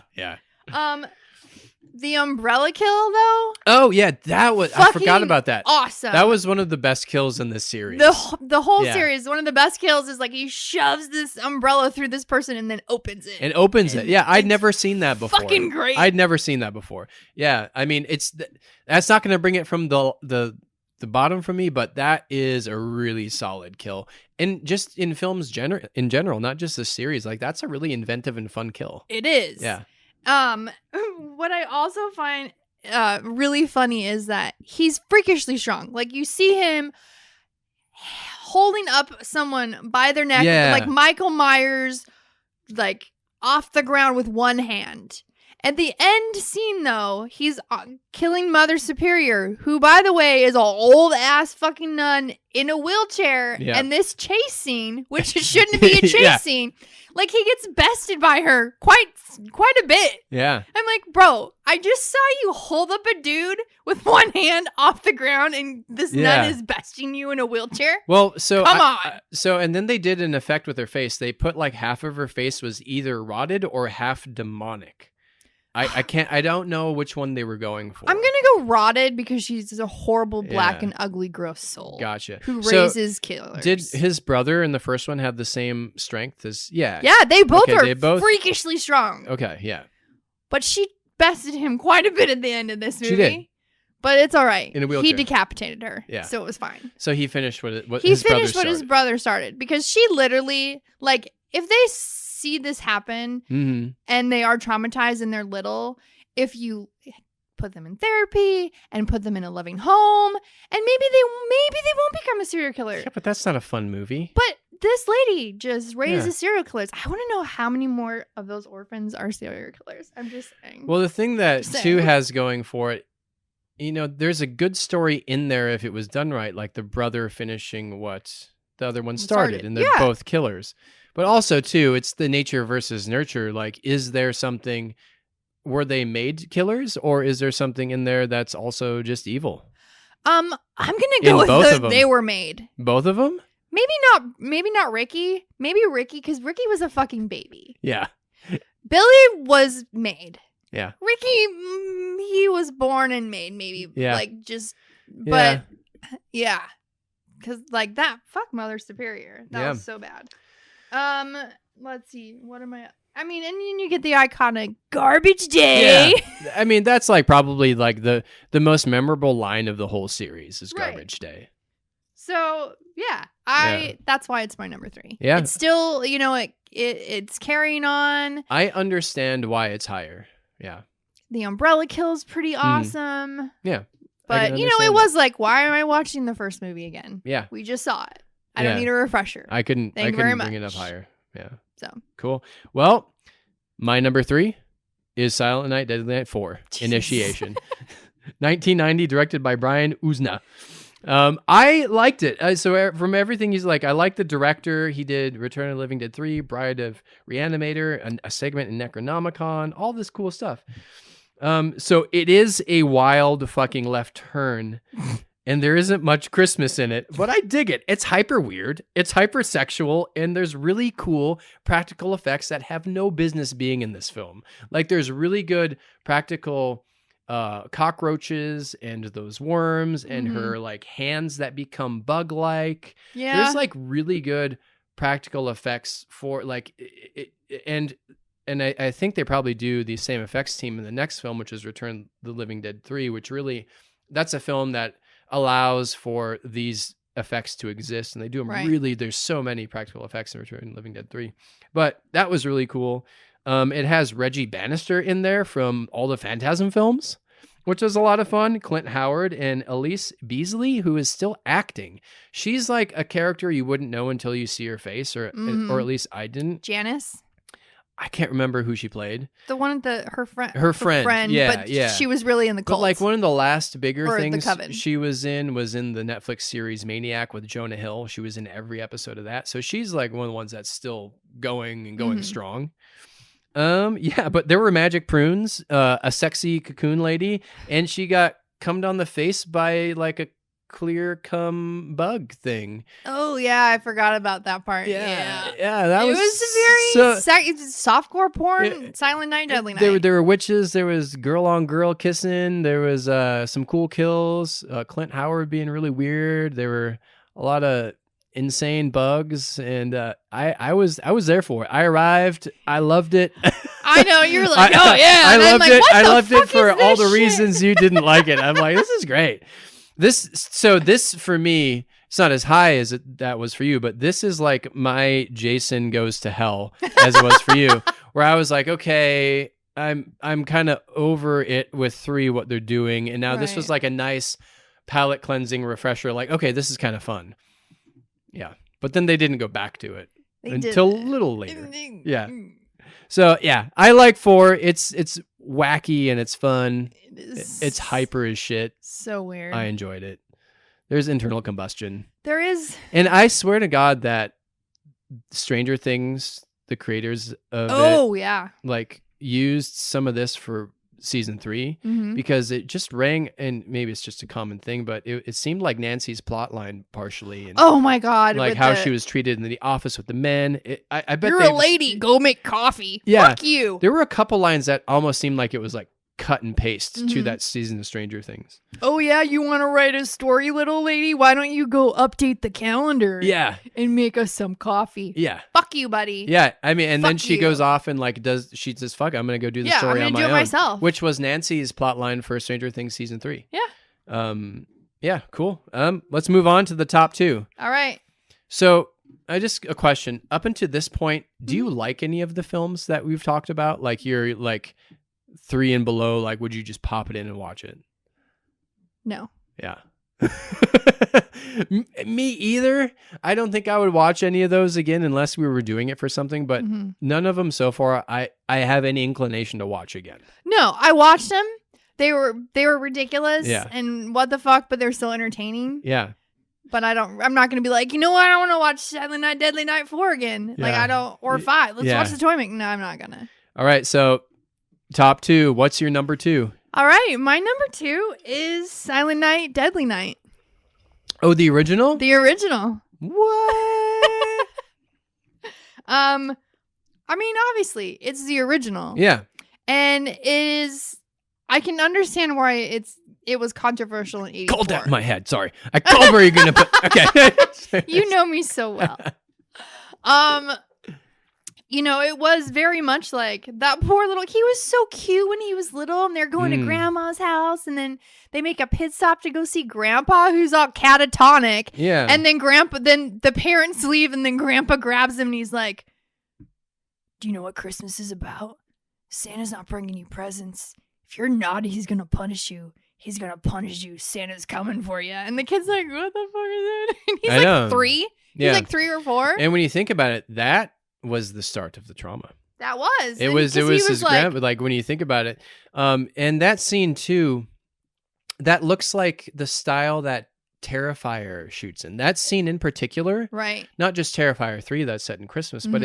Speaker 1: The umbrella kill, though?
Speaker 2: Oh, yeah. That was... I forgot about that.
Speaker 1: Awesome.
Speaker 2: That was one of the best kills in this series.
Speaker 1: The whole series, one of the best kills is like he shoves this umbrella through this person and then opens it.
Speaker 2: Yeah, I'd never seen that before.
Speaker 1: Fucking great.
Speaker 2: I'd never seen that before. Yeah, I mean, that's not going to bring it from the bottom for me, but that is a really solid kill. And just in films in general, not just the series, like that's a really inventive and fun kill.
Speaker 1: It is.
Speaker 2: Yeah.
Speaker 1: What I also find really funny is that he's freakishly strong. Like you see him holding up someone by their neck, like Michael Myers, like off the ground with one hand. At the end scene, though, he's killing Mother Superior, who, by the way, is an old-ass fucking nun in a wheelchair. Yeah. And this chase scene, which shouldn't be a chase scene, like, he gets bested by her quite a bit.
Speaker 2: Yeah.
Speaker 1: I'm like, bro, I just saw you hold up a dude with one hand off the ground, and this nun is besting you in a wheelchair?
Speaker 2: Well, so...
Speaker 1: Come on!
Speaker 2: And then they did an effect with her face. They put, like, half of her face was either rotted or half demonic. I don't know which one they were going for.
Speaker 1: I'm going to go rotted because she's a horrible, black, and ugly, gross soul.
Speaker 2: Gotcha.
Speaker 1: Who raises killers.
Speaker 2: Did his brother in the first one have the same strength as... Yeah.
Speaker 1: Yeah, they both are freakishly strong.
Speaker 2: Okay, yeah.
Speaker 1: But she bested him quite a bit at the end of this movie.
Speaker 2: She did.
Speaker 1: But it's all right.
Speaker 2: In a wheelchair.
Speaker 1: He decapitated her.
Speaker 2: Yeah.
Speaker 1: So it was fine.
Speaker 2: So he finished what
Speaker 1: his brother started. Because she literally, like, if they see this happen and they are traumatized and they're little, if you put them in therapy and put them in a loving home, and maybe they won't become a serial killer.
Speaker 2: Yeah, but that's not a fun movie.
Speaker 1: But this lady just raises serial killers. I want to know how many more of those orphans are serial killers. I'm just saying.
Speaker 2: Well, the thing that 2 has going for it, there's a good story in there if it was done right, like the brother finishing what the other one started. And they're both killers. But also, too, it's the nature versus nurture. Like, is there something... Were they made killers, or is there something in there that's also just evil?
Speaker 1: I'm gonna go with they were made.
Speaker 2: Both of them?
Speaker 1: Maybe not Ricky. Maybe Ricky, because Ricky was a fucking baby.
Speaker 2: Yeah.
Speaker 1: Billy was made.
Speaker 2: Yeah.
Speaker 1: Ricky, he was born and made, maybe.
Speaker 2: Yeah.
Speaker 1: Like, just... But, because, like, that... Fuck Mother Superior. That was so bad. let's see. What am I mean, and then you get the iconic garbage day.
Speaker 2: Yeah. I mean, that's like probably like the most memorable line of the whole series is
Speaker 1: Right.
Speaker 2: Garbage Day.
Speaker 1: So yeah, that's why it's my number 3.
Speaker 2: Yeah.
Speaker 1: It's still, it's carrying on.
Speaker 2: I understand why it's higher. Yeah.
Speaker 1: The umbrella kill's pretty awesome.
Speaker 2: Yeah.
Speaker 1: But it was like, why am I watching the first movie again?
Speaker 2: Yeah.
Speaker 1: We just saw it. I don't need a refresher.
Speaker 2: I couldn't
Speaker 1: Thank you very
Speaker 2: bring it up
Speaker 1: much.
Speaker 2: higher. Yeah.
Speaker 1: So
Speaker 2: Cool. Well, my number 3 is Silent Night, Deadly Night 4,
Speaker 1: Jesus.
Speaker 2: Initiation. 1990, directed by Brian Usna. I liked it. So from everything he's like, I like the director. He did Return of the Living Dead 3, Bride of Reanimator, a segment in Necronomicon, all this cool stuff. So it is a wild fucking left turn, and there isn't much Christmas in it, but I dig it. It's hyper weird. It's hyper sexual, and there's really cool practical effects that have no business being in this film. Like there's really good practical cockroaches and those worms and her like hands that become bug-like.
Speaker 1: yeah,
Speaker 2: There's like really good practical effects for like and I think they probably do the same effects team in the next film, which is Return the Living Dead 3, which really that's a film that allows for these effects to exist, and they do them really. There's so many practical effects in Return of the Living Dead 3, but that was really cool. It has Reggie Bannister in there from all the Phantasm films, which was a lot of fun. Clint Howard and Elise Beasley, who is still acting. She's like a character you wouldn't know until you see her face, or at least I didn't.
Speaker 1: Janice.
Speaker 2: I can't remember who she played.
Speaker 1: The one that her friend.
Speaker 2: Her friend. Yeah,
Speaker 1: but
Speaker 2: yeah.
Speaker 1: She was really in the cult.
Speaker 2: But like one of the last bigger
Speaker 1: Or the
Speaker 2: things
Speaker 1: Coven.
Speaker 2: she was in the Netflix series Maniac with Jonah Hill. She was in every episode of that. So she's like one of the ones that's still going and going strong. Yeah, but there were magic prunes, a sexy cocoon lady, and she got cummed on the face by like a clear cum bug thing.
Speaker 1: Oh yeah, I forgot about that part.
Speaker 2: Yeah,
Speaker 1: That was a very softcore porn. Silent Night, Deadly Night.
Speaker 2: There were witches. There was girl on girl kissing. There was some cool kills. Clint Howard being really weird. There were a lot of insane bugs, and I was there for it. I arrived. I loved it.
Speaker 1: I know you're like, oh yeah.
Speaker 2: I loved it.
Speaker 1: What
Speaker 2: I
Speaker 1: the
Speaker 2: loved
Speaker 1: fuck
Speaker 2: it for
Speaker 1: is
Speaker 2: all
Speaker 1: this
Speaker 2: the
Speaker 1: shit?
Speaker 2: reasons you didn't like it. I'm like, this is great. This for me, it's not as high as that was for you, but this is like my Jason Goes to Hell as it was for you, where I was like, okay, I'm kind of over it with 3, what they're doing, and now this was like a nice palate cleansing refresher. Like, okay, this is kind of fun. Yeah, but then they didn't go back to it until a little later. Yeah. So yeah, I like 4. It's wacky and it's fun. It's hyper as shit.
Speaker 1: So weird.
Speaker 2: I enjoyed it. There's internal combustion.
Speaker 1: There is.
Speaker 2: And I swear to God that Stranger Things, the creators of
Speaker 1: yeah,
Speaker 2: like used some of this for season 3 because it just rang, and maybe it's just a common thing, but it seemed like Nancy's plot line partially. And
Speaker 1: oh my God.
Speaker 2: like how she was treated in the office with the men. I bet
Speaker 1: you're a lady. Go make coffee.
Speaker 2: Yeah.
Speaker 1: Fuck you.
Speaker 2: There were a couple lines that almost seemed like it was like cut and paste to that season of Stranger Things.
Speaker 1: Oh yeah, you want to write a story, little lady? Why don't you go update the calendar?
Speaker 2: Yeah.
Speaker 1: And make us some coffee.
Speaker 2: Yeah.
Speaker 1: Fuck you, buddy.
Speaker 2: Yeah. I mean, and then
Speaker 1: Fuck
Speaker 2: she
Speaker 1: you.
Speaker 2: goes off and like she says, fuck, I'm going to go do the story on my own.
Speaker 1: Myself.
Speaker 2: Which was Nancy's plot line for Stranger Things season 3.
Speaker 1: Yeah.
Speaker 2: Yeah, cool. Let's move on to the top 2.
Speaker 1: All right.
Speaker 2: So a question. Up until this point, do you like any of the films that we've talked about? Like you're like 3 and below, like would you just pop it in and watch it?
Speaker 1: No.
Speaker 2: Yeah. Me either. I don't think I would watch any of those again unless we were doing it for something, but none of them so far I have any inclination to watch again.
Speaker 1: No, I watched them. They were ridiculous
Speaker 2: Yeah.
Speaker 1: and what the fuck, but they're still entertaining.
Speaker 2: Yeah.
Speaker 1: But I'm not going to be like, you know what? I want to watch Silent Night, Deadly Night 4 again.
Speaker 2: Yeah.
Speaker 1: Like I don't, or 5. Let's
Speaker 2: Yeah.
Speaker 1: watch the Toy Mac. No, I'm not going to.
Speaker 2: All right, so top 2. What's your number 2?
Speaker 1: All right, my number 2 is Silent Night, Deadly Night.
Speaker 2: Oh, the original?
Speaker 1: The original.
Speaker 2: What?
Speaker 1: I mean, obviously, it's the original.
Speaker 2: Yeah.
Speaker 1: And it is, I can understand why it was controversial in 84.
Speaker 2: Called that in my head. Sorry. I called where you're going to put. Okay.
Speaker 1: You know me so well. it was very much like that poor little, he was so cute when he was little, and they're going to grandma's house, and then they make a pit stop to go see grandpa, who's all catatonic.
Speaker 2: Yeah.
Speaker 1: And then then the parents leave, and then grandpa grabs him and he's like, do you know what Christmas is about? Santa's not bringing you presents. If you're naughty, he's going to punish you. He's going to punish you. Santa's coming for you. And the kid's like, what the fuck is it? And he's like 3. He's like 3 or 4.
Speaker 2: And when you think about it, that was the start of the trauma.
Speaker 1: That was.
Speaker 2: It was his grandpa. Like when you think about it, and that scene too, that looks like the style that Terrifier shoots in. That scene in particular,
Speaker 1: right?
Speaker 2: Not just Terrifier 3 that's set in Christmas, but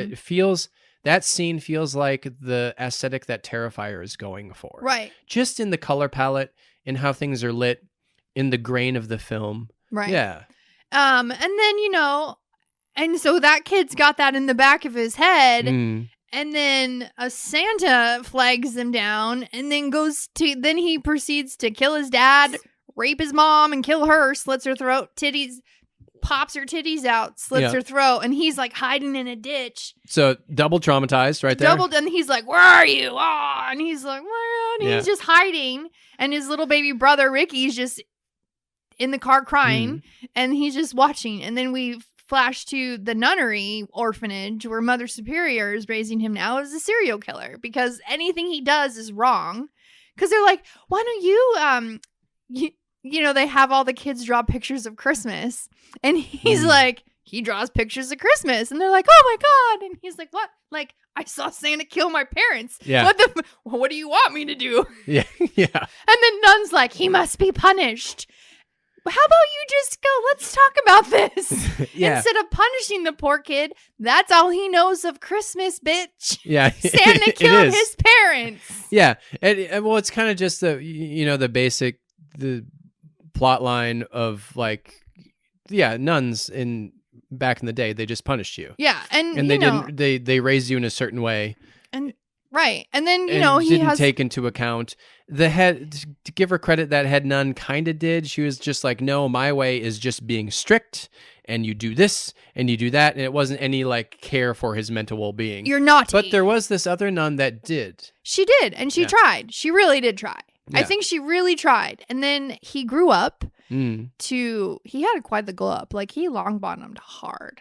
Speaker 2: that scene feels like the aesthetic that Terrifier is going for.
Speaker 1: Right.
Speaker 2: Just in the color palette, in how things are lit, in the grain of the film.
Speaker 1: Right.
Speaker 2: Yeah.
Speaker 1: And then and so that kid's got that in the back of his head. And then a Santa flags him down, and then then he proceeds to kill his dad, rape his mom, and kill her, slits her throat, pops her titties out, slits her throat, and he's like hiding in a ditch. So
Speaker 2: double traumatized right there.
Speaker 1: And he's like, where are you? Oh, and he's like, where? And he's just hiding, and his little baby brother Ricky's just in the car crying, and he's just watching. And then we flash to the nunnery orphanage where Mother Superior is raising him now as a serial killer, because anything he does is wrong. Because they're like, why don't you, they have all the kids draw pictures of Christmas, and he's like, he draws pictures of Christmas, and they're like, oh my God. And he's like, what? Like, I saw Santa kill my parents.
Speaker 2: Yeah.
Speaker 1: What do you want me to do?
Speaker 2: Yeah. Yeah.
Speaker 1: And then Nun's like, he must be punished. How about you just go, let's talk about this.
Speaker 2: Yeah.
Speaker 1: Instead of punishing the poor kid, that's all he knows of Christmas, bitch.
Speaker 2: Yeah.
Speaker 1: Santa killed his parents.
Speaker 2: Yeah. And well, it's kind of just the basic, the plot line of like, nuns back in the day, they just punished you.
Speaker 1: Yeah. And
Speaker 2: they raised you in a certain way.
Speaker 1: And right. And then,
Speaker 2: he didn't take into account the head. To give her credit, that head nun kind of did. She was just like, no, my way is just being strict, and you do this and you do that. And it wasn't any like care for his mental well-being.
Speaker 1: You're naughty.
Speaker 2: But there was this other nun that did.
Speaker 1: She did. And she tried. She really did try. Yeah. I think she really tried. And then he grew up he had quite the glow up. Like, he long bottomed hard.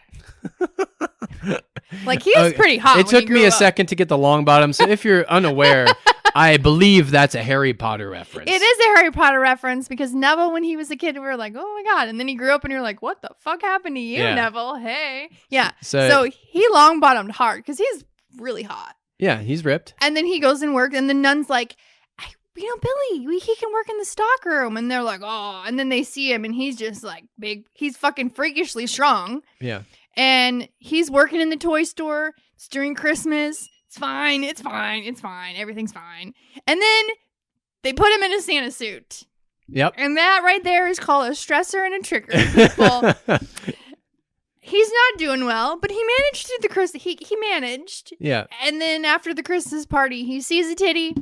Speaker 1: Like, he was pretty hot.
Speaker 2: It took me a second to get the long bottom. So if you're unaware, I believe that's a Harry Potter reference.
Speaker 1: It is a Harry Potter reference, because Neville, when he was a kid, we were like, oh my God. And then he grew up and you're like, what the fuck happened to you, Neville? Hey. Yeah. So he long bottomed hard because he's really hot.
Speaker 2: Yeah, he's ripped.
Speaker 1: And then he goes and works, and the nun's like, Billy, he can work in the stock room. And they're like, oh. And then they see him, and he's just like big. He's fucking freakishly strong.
Speaker 2: Yeah.
Speaker 1: And he's working in the toy store. It's during Christmas. It's fine. It's fine. It's fine. Everything's fine. And then they put him in a Santa suit.
Speaker 2: Yep.
Speaker 1: And that right there is called a stressor and a trigger. People. He's not doing well, but he managed through the Christmas. He managed.
Speaker 2: Yeah.
Speaker 1: And then after the Christmas party, he sees a titty.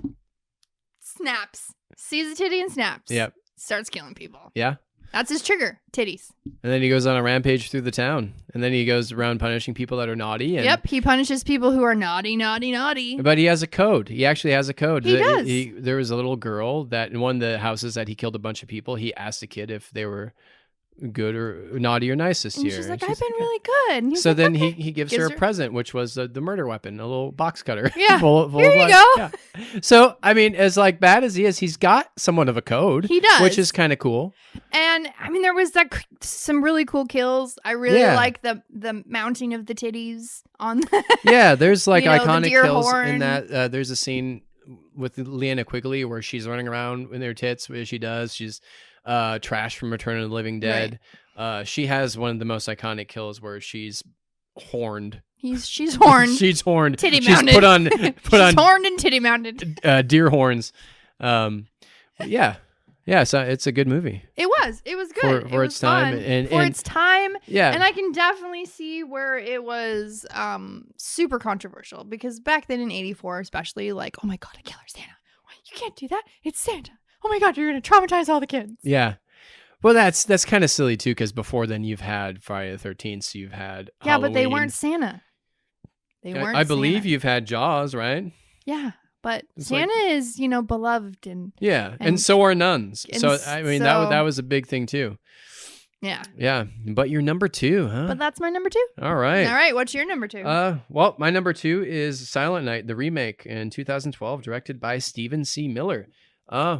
Speaker 1: Snaps. Sees a titty and snaps.
Speaker 2: Yep.
Speaker 1: Starts killing people.
Speaker 2: Yeah.
Speaker 1: That's his trigger. Titties.
Speaker 2: And then he goes on a rampage through the town. And then he goes around punishing people that are naughty. And
Speaker 1: yep. He punishes people who are naughty, naughty, naughty.
Speaker 2: But he has a code. He actually has a code.
Speaker 1: He does.
Speaker 2: There was a little girl that in one of the houses that he killed a bunch of people, he asked the kid if they were good or naughty or nice this year.
Speaker 1: She's like, I've been really good. And
Speaker 2: so like, then okay. he gives her a present, which was the murder weapon, a little box cutter.
Speaker 1: Yeah,
Speaker 2: full
Speaker 1: here
Speaker 2: of
Speaker 1: you go.
Speaker 2: Yeah. So, I mean, as like bad as he is, he's got somewhat of a code.
Speaker 1: He does.
Speaker 2: Which is kind of cool.
Speaker 1: And, I mean, there was some really cool kills. I really like the mounting of the titties on
Speaker 2: Yeah, there's like iconic kills
Speaker 1: horn.
Speaker 2: In that. There's a scene with Leanna Quigley where she's running around in her tits, where she does. She's trash from Return of the Living Dead. Right. She has one of the most iconic kills where she's horned.
Speaker 1: She's horned.
Speaker 2: She's horned.
Speaker 1: Titty
Speaker 2: she's
Speaker 1: mounted.
Speaker 2: put on
Speaker 1: horned and titty mounted.
Speaker 2: Deer horns. Yeah. So it's a good movie.
Speaker 1: It was good.
Speaker 2: For its time.
Speaker 1: For its time.
Speaker 2: Yeah.
Speaker 1: And I can definitely see where it was super controversial, because back then in 1984 especially, like, oh my God, a killer Santa. You can't do that. It's Santa. Oh my God, you're going to traumatize all the kids.
Speaker 2: Yeah. Well, that's kind of silly too, because before then you've had Friday the 13th, so you've had Halloween.
Speaker 1: But they weren't Santa. They weren't.
Speaker 2: I believe
Speaker 1: Santa.
Speaker 2: you've had Jaws, right?
Speaker 1: Yeah, but
Speaker 2: It's
Speaker 1: Santa is, beloved and
Speaker 2: Yeah, and
Speaker 1: And-
Speaker 2: so are nuns.
Speaker 1: and
Speaker 2: So I mean that was a big thing too.
Speaker 1: yeah.
Speaker 2: Yeah, but you're number 2, huh?
Speaker 1: But that's my number 2.
Speaker 2: All right.
Speaker 1: All right, what's your number 2?
Speaker 2: Well, my number 2 is Silent Night, the remake in 2012, directed by Stephen C. Miller.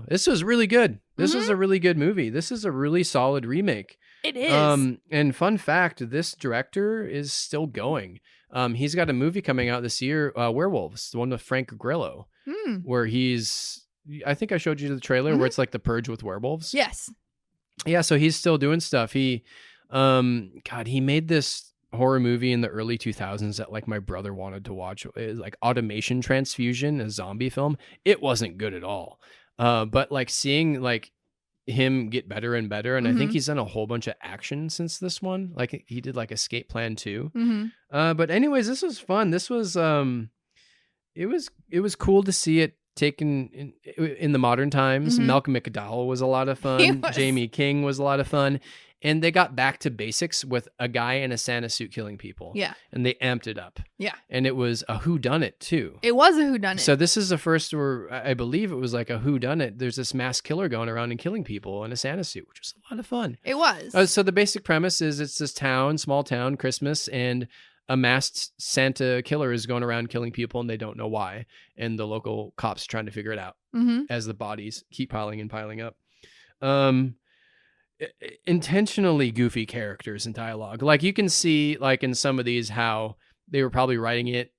Speaker 2: This was really good. This was a really good movie. This is a really solid remake.
Speaker 1: It is.
Speaker 2: And fun fact, this director is still going. He's got a movie coming out this year, Werewolves, the one with Frank Grillo, where I think I showed you the trailer where it's like The Purge with werewolves.
Speaker 1: Yes.
Speaker 2: Yeah, so he's still doing stuff. He made this horror movie in the early 2000s that like my brother wanted to watch. It was like Automation Transfusion, a zombie film. It wasn't good at all. But like seeing like him get better and better, and I think he's done a whole bunch of action since this one. Like he did like Escape Plan 2. But anyways, this was fun. This was it was cool to see it taken in the modern times. Malcolm McDowell was a lot of fun. Jamie King was a lot of fun. And they got back to basics with a guy in a Santa suit killing people.
Speaker 1: Yeah.
Speaker 2: And they amped it up.
Speaker 1: Yeah.
Speaker 2: And it was a whodunit too.
Speaker 1: It was a whodunit.
Speaker 2: So this is the first where I believe it was like a whodunit. There's this mass killer going around and killing people in a Santa suit, which was a lot of fun.
Speaker 1: It was.
Speaker 2: So the basic premise is it's this small town, Christmas, and a masked Santa killer is going around killing people and they don't know why. And the local cops trying to figure it out as the bodies keep piling up. Intentionally goofy characters and dialogue. Like you can see like in some of these how they were probably writing it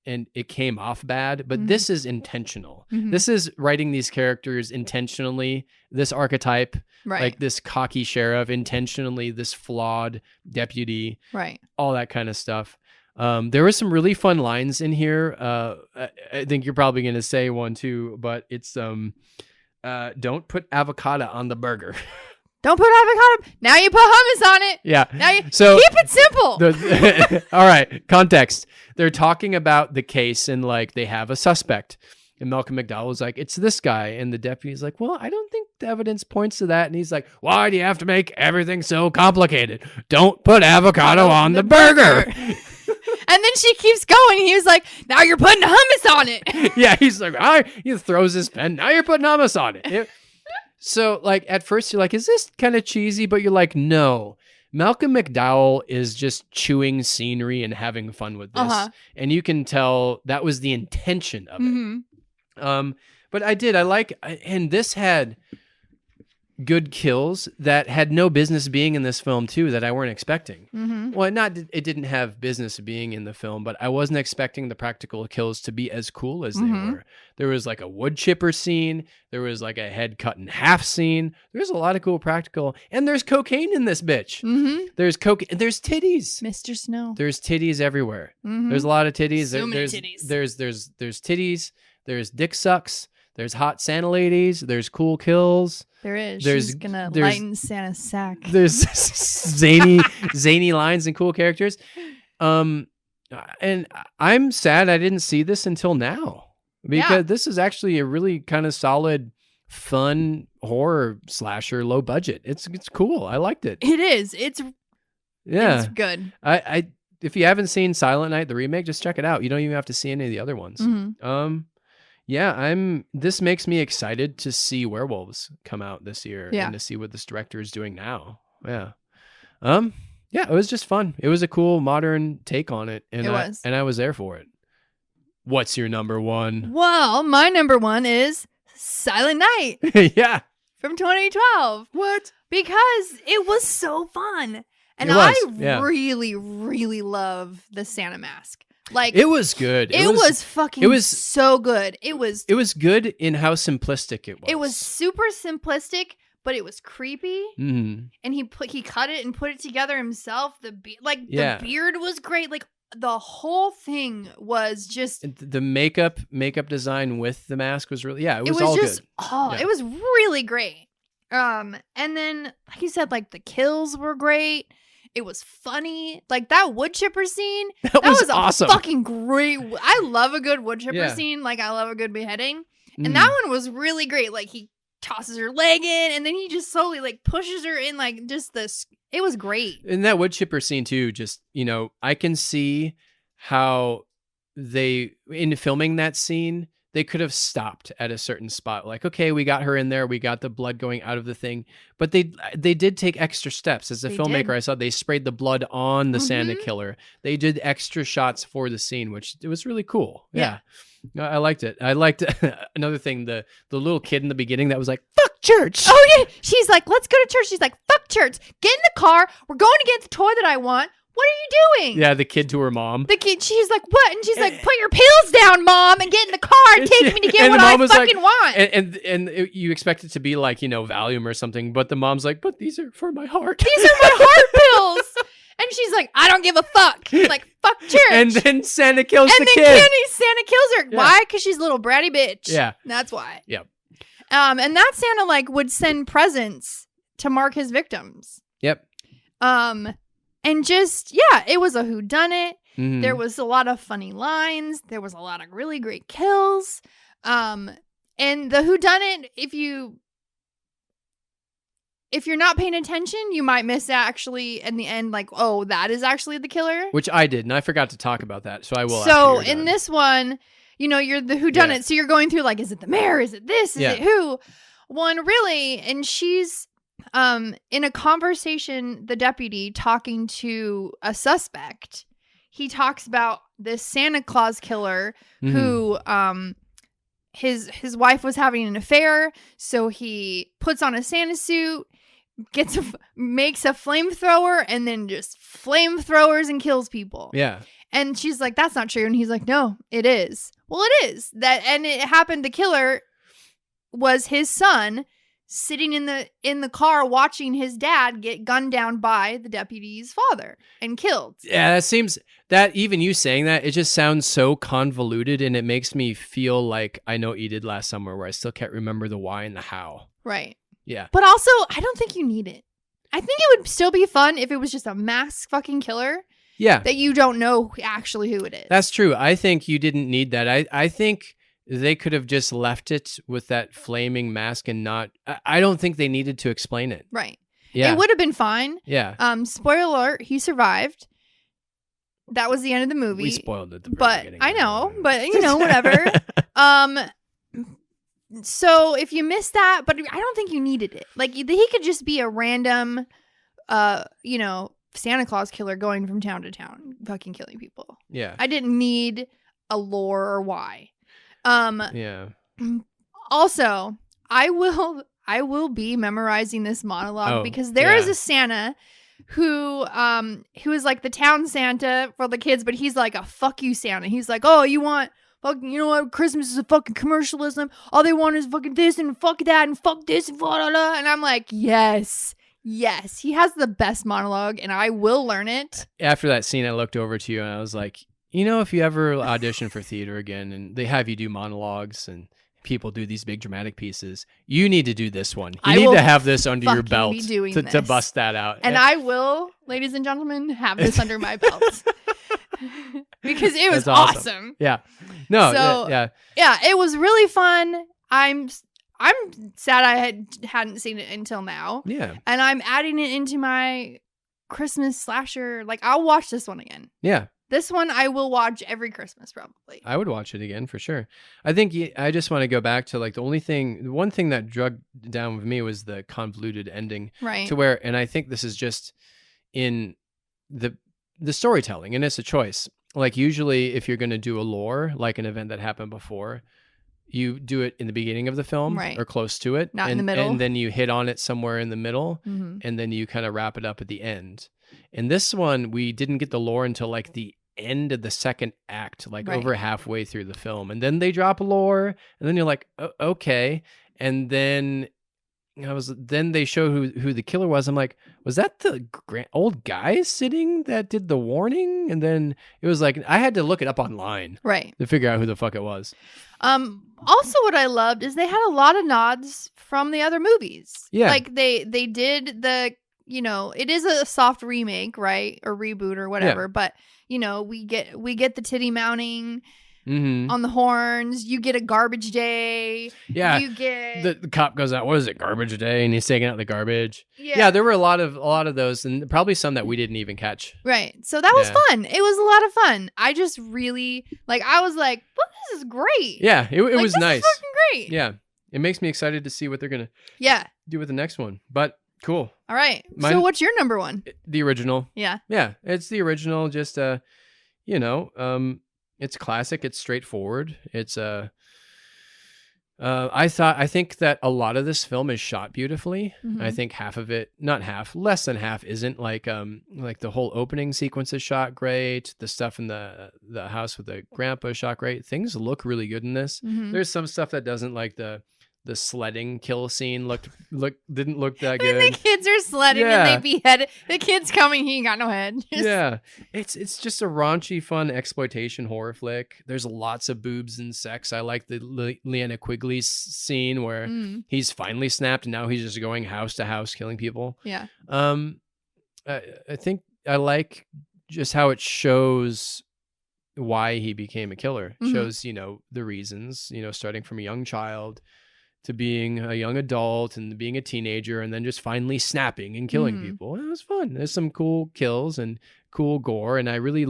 Speaker 2: and it came off bad, but this is intentional. This is writing these characters intentionally, this archetype,
Speaker 1: right.
Speaker 2: like this cocky sheriff, intentionally this flawed deputy,
Speaker 1: right.
Speaker 2: all that kind of stuff. There were some really fun lines in here. I think you're probably going to say one too, but it's don't put avocado on the burger.
Speaker 1: Don't put avocado. Now you put hummus on it.
Speaker 2: Yeah.
Speaker 1: Now you
Speaker 2: so
Speaker 1: keep it simple.
Speaker 2: All right. Context. They're talking about the case and like they have a suspect. And Malcolm McDowell is like, it's this guy. And the deputy's like, well, I don't think the evidence points to that. And he's like, why do you have to make everything so complicated? Don't put avocado on the burger.
Speaker 1: And then she keeps going. He was like, now you're putting hummus on it.
Speaker 2: Yeah. He's like, he throws his pen. Now you're putting hummus on it. So, like, at first you're like, is this kind of cheesy? But you're like, no. Malcolm McDowell is just chewing scenery and having fun with this. And you can tell that was the intention of it. But and this had good kills that had no business being in this film too, that I weren't expecting. Well, it didn't have business being in the film, but I wasn't expecting the practical kills to be as cool as they were. There was like a wood chipper scene. There was like a head cut in half scene. There's a lot of cool practical, and there's cocaine in this bitch. There's cocaine. There's titties.
Speaker 1: Mr. Snow.
Speaker 2: There's titties everywhere. There's a lot of titties.
Speaker 1: So many titties.
Speaker 2: There's titties. There's dick sucks. There's hot Santa ladies. There's cool kills.
Speaker 1: There is.
Speaker 2: There's-
Speaker 1: She's gonna
Speaker 2: there's-
Speaker 1: lighten Santa's sack.
Speaker 2: There's zany lines and cool characters. And I'm sad I didn't see this until now, because this is actually a really kind of solid, fun horror slasher, low budget. It's cool. I liked it.
Speaker 1: It is. It's good.
Speaker 2: I if you haven't seen Silent Night, the remake, just check it out. You don't even have to see any of the other ones. This makes me excited to see Werewolves come out this year and to see what this director is doing now. It was just fun. It was a cool modern take on it. And I was there for it. What's your number 1?
Speaker 1: Well, my number 1 is Silent Night
Speaker 2: Yeah.
Speaker 1: from 2012.
Speaker 2: What?
Speaker 1: Because it was so fun. And really, really love the Santa mask. Like,
Speaker 2: it was good.
Speaker 1: It was fucking so good. It was
Speaker 2: good in how simplistic it was.
Speaker 1: It was super simplistic, but it was creepy. And he cut it and put it together himself. The beard was great. Like, the whole thing was just
Speaker 2: the makeup design with the mask was really it was all
Speaker 1: just,
Speaker 2: good.
Speaker 1: It was really great. And then, like you said, like the kills were great. It was funny. Like that wood chipper scene. That was awesome. Fucking great. I love a good wood chipper scene. Like I love a good beheading. And that one was really great. Like he tosses her leg in and then he just slowly like pushes her in, like just this. It was great.
Speaker 2: And that wood chipper scene too, just, I can see how in filming that scene, they could have stopped at a certain spot. Like, okay, we got her in there. We got the blood going out of the thing. But they did take extra steps. As a filmmaker, I saw they sprayed the blood on the Santa killer. They did extra shots for the scene, which it was really cool. Yeah. I liked it. I liked another thing, the little kid in the beginning that was like, fuck church.
Speaker 1: Oh, yeah. She's like, let's go to church. She's like, fuck church. Get in the car. We're going to get the toy that I want. What are you doing?
Speaker 2: Yeah, the kid to her mom.
Speaker 1: The kid, she's like, what? And she's like, put your pills down, Mom, and get in the car and take me to get what I fucking want.
Speaker 2: And you expect it to be like, Valium or something, but the mom's like, but these are for my heart.
Speaker 1: These are my heart pills. And she's like, I don't give a fuck. Like, fuck church.
Speaker 2: And then Santa kills the kid.
Speaker 1: And then Santa kills her. Yeah. Why? Because she's a little bratty bitch.
Speaker 2: Yeah.
Speaker 1: That's why.
Speaker 2: Yep.
Speaker 1: And that Santa, would send presents to mark his victims.
Speaker 2: Yep.
Speaker 1: And just, it was a whodunit. Mm-hmm. There was a lot of funny lines. There was a lot of really great kills. And the whodunit, if you're not paying attention, you might miss actually in the end, that is actually the killer.
Speaker 2: Which I did, and I forgot to talk about that. So I will.
Speaker 1: So in this one, you're the whodunit. Yeah. So you're going through is it the mayor? Is it this? Is it who? One really, and she's in a conversation, the deputy talking to a suspect, he talks about this Santa Claus killer who his wife was having an affair, so he puts on a Santa suit, makes a flamethrower, and then just flamethrowers and kills people.
Speaker 2: Yeah.
Speaker 1: And she's like, that's not true. And he's like, no, it is. Well, it is. And it happened. The killer was his son sitting in the car watching his dad get gunned down by the deputy's father and killed.
Speaker 2: Yeah, that even you saying that, it just sounds so convoluted, and it makes me feel like I know what you did last summer, where I still can't remember the why and the how.
Speaker 1: Right.
Speaker 2: Yeah.
Speaker 1: But also, I don't think you need it. I think it would still be fun if it was just a masked fucking killer.
Speaker 2: Yeah.
Speaker 1: That you don't know actually who it is.
Speaker 2: That's true. I think you didn't need that. I think they could have just left it with that flaming mask and not. I don't think they needed to explain it.
Speaker 1: Right.
Speaker 2: Yeah.
Speaker 1: It would have been fine.
Speaker 2: Yeah.
Speaker 1: Spoiler alert, he survived. That was the end of the movie.
Speaker 2: We spoiled it.
Speaker 1: But I know, but whatever. So if you missed that, but I don't think you needed it. He could just be a random, Santa Claus killer going from town to town, fucking killing people.
Speaker 2: Yeah.
Speaker 1: I didn't need a lore or why.
Speaker 2: Yeah.
Speaker 1: Also, I will be memorizing this monologue because there is a Santa who is like the town Santa for the kids, but he's like a fuck you Santa. He's like, oh, you want fucking, you know what? Christmas is a fucking commercialism. All they want is fucking this and fuck that and fuck this and blah, blah, blah. And I'm like, yes. He has the best monologue, and I will learn it.
Speaker 2: After that scene, I looked over to you and I was like, if you ever audition for theater again and they have you do monologues and people do these big dramatic pieces, you need to do this one. You need to have this under your belt to bust that out.
Speaker 1: And I will, ladies and gentlemen, have this under my belt. Because it was awesome.
Speaker 2: Yeah. No.
Speaker 1: So, yeah, it was really fun. I'm sad I hadn't seen it until now.
Speaker 2: Yeah.
Speaker 1: And I'm adding it into my Christmas slasher. I'll watch this one again.
Speaker 2: Yeah.
Speaker 1: This one I will watch every Christmas probably.
Speaker 2: I would watch it again for sure. I think I just want to go back to the one thing that drug down with me was the convoluted ending.
Speaker 1: Right.
Speaker 2: To where, and I think this is just in the storytelling, and it's a choice. Usually if you're going to do a lore, like an event that happened before, you do it in the beginning of the film,
Speaker 1: right,
Speaker 2: or close to it.
Speaker 1: Not in the middle.
Speaker 2: And then you hit on it somewhere in the middle, and then you kind of wrap it up at the end. In this one, we didn't get the lore until the end of the second act, right, over halfway through the film. And then they drop a lore, and then you're like, okay. And then then they show who the killer was. I'm like, was that the old guy sitting that did the warning? And then it was like, I had to look it up online,
Speaker 1: right,
Speaker 2: to figure out who the fuck it was.
Speaker 1: Also, what I loved is they had a lot of nods from the other movies.
Speaker 2: Yeah.
Speaker 1: They did the, it is a soft remake, right? Or reboot or whatever. Yeah. But, we get the titty mounting.
Speaker 2: Mm-hmm.
Speaker 1: on the horns. You get a garbage day.
Speaker 2: Yeah.
Speaker 1: You get
Speaker 2: The cop goes out, what is it, garbage day? And he's taking out the garbage.
Speaker 1: yeah.
Speaker 2: Yeah, there were a lot of those, and probably some that we didn't even catch.
Speaker 1: Right. So that was
Speaker 2: Yeah.
Speaker 1: fun. It was a lot of fun. I just really I was like, well, this is great.
Speaker 2: Yeah, it was
Speaker 1: this
Speaker 2: nice.
Speaker 1: Is fucking great.
Speaker 2: Yeah. It makes me excited to see what they're gonna do with the next one. But cool.
Speaker 1: All right.
Speaker 2: Mine-
Speaker 1: So what's your number one?
Speaker 2: The original.
Speaker 1: Yeah.
Speaker 2: Yeah, it's the original. Just it's classic. It's straightforward. It's I think that a lot of this film is shot beautifully.
Speaker 1: Mhm.
Speaker 2: I think half of it, not half, less than half, isn't like the whole opening sequence is shot great. The stuff in the house with the grandpa is shot great. Things look really good in this.
Speaker 1: Mhm.
Speaker 2: There's some stuff that doesn't, like the sledding kill scene didn't look that
Speaker 1: And
Speaker 2: good.
Speaker 1: the kids are sledding
Speaker 2: Yeah.
Speaker 1: and they behead the kid's coming. He ain't got no head.
Speaker 2: Yeah, it's just a raunchy, fun exploitation horror flick. There's lots of boobs and sex. I like the Leanna Quigley scene where
Speaker 1: Mm,
Speaker 2: he's finally snapped and now he's just going house to house killing people.
Speaker 1: yeah.
Speaker 2: I think I like just how it shows why he became a killer.
Speaker 1: Mhm.
Speaker 2: Shows the reasons. Starting from a young child to being a young adult and being a teenager and then just finally snapping and killing
Speaker 1: Mhm.
Speaker 2: people. It was fun. There's some cool kills and cool gore. And I really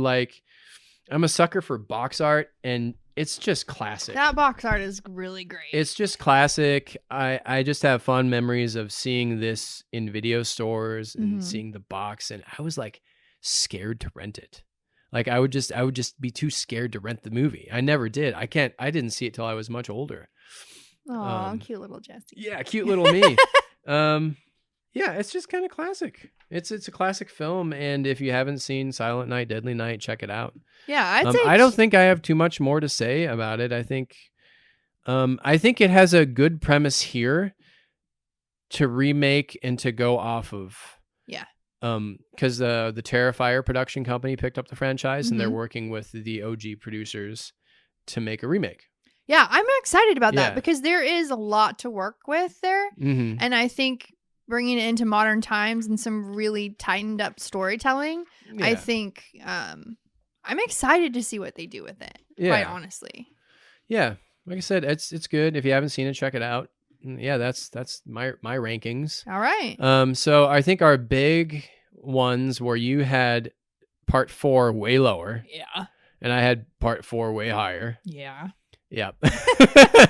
Speaker 2: I'm a sucker for box art, and it's just classic.
Speaker 1: That box art is really great.
Speaker 2: It's just classic. I just have fond memories of seeing this in video stores and
Speaker 1: Mhm.
Speaker 2: seeing the box, and I was like scared to rent it. Like I would just be too scared to rent the movie. I never did. I didn't see it till I was much older.
Speaker 1: Aw, cute little Jesse.
Speaker 2: Yeah, cute little me. Yeah, it's just kind of classic. It's a classic film, and if you haven't seen Silent Night, Deadly Night, check it out.
Speaker 1: Yeah, I'd say
Speaker 2: I don't think I have too much more to say about it. I think it has a good premise here to remake and to go off of.
Speaker 1: Yeah.
Speaker 2: Because the Terrifier production company picked up the franchise, and they're
Speaker 1: Mhm.
Speaker 2: working with the OG producers to make a remake.
Speaker 1: Yeah, I'm excited about that
Speaker 2: Yeah.
Speaker 1: because there is a lot to work with there.
Speaker 2: Mm-hmm.
Speaker 1: And I think bringing it into modern times and some really tightened up storytelling, I think I'm excited to see what they do with it, quite honestly.
Speaker 2: Yeah. Like I said, it's good. If you haven't seen it, check it out. Yeah, that's my rankings.
Speaker 1: All right.
Speaker 2: So I think our big ones were you had part 4 way lower,
Speaker 1: Yeah.
Speaker 2: and I had part 4 way higher.
Speaker 1: Yeah.
Speaker 2: Yep.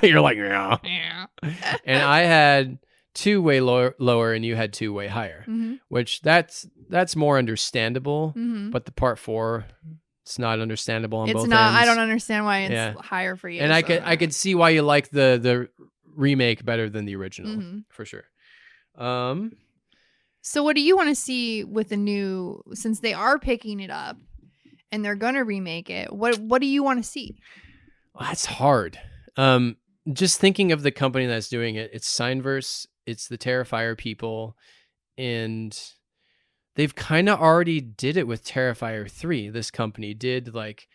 Speaker 2: You're like, yeah.
Speaker 1: Yeah.
Speaker 2: And I had 2 way lower, and you had 2 way higher,
Speaker 1: Mm-hmm.
Speaker 2: which that's more understandable.
Speaker 1: Mm-hmm.
Speaker 2: But the part 4, it's not understandable on
Speaker 1: It's
Speaker 2: both
Speaker 1: not.
Speaker 2: ends.
Speaker 1: I don't understand why it's
Speaker 2: Yeah.
Speaker 1: higher for you.
Speaker 2: And I could see why you like the remake better than the original,
Speaker 1: Mhm.
Speaker 2: for sure.
Speaker 1: So what do you want to see with the new? Since they are picking it up and they're gonna remake it, what do you want to see?
Speaker 2: That's hard. Just thinking of the company that's doing it, it's Signverse, it's the Terrifier people, and they've kind of already did it with Terrifier 3. This company did like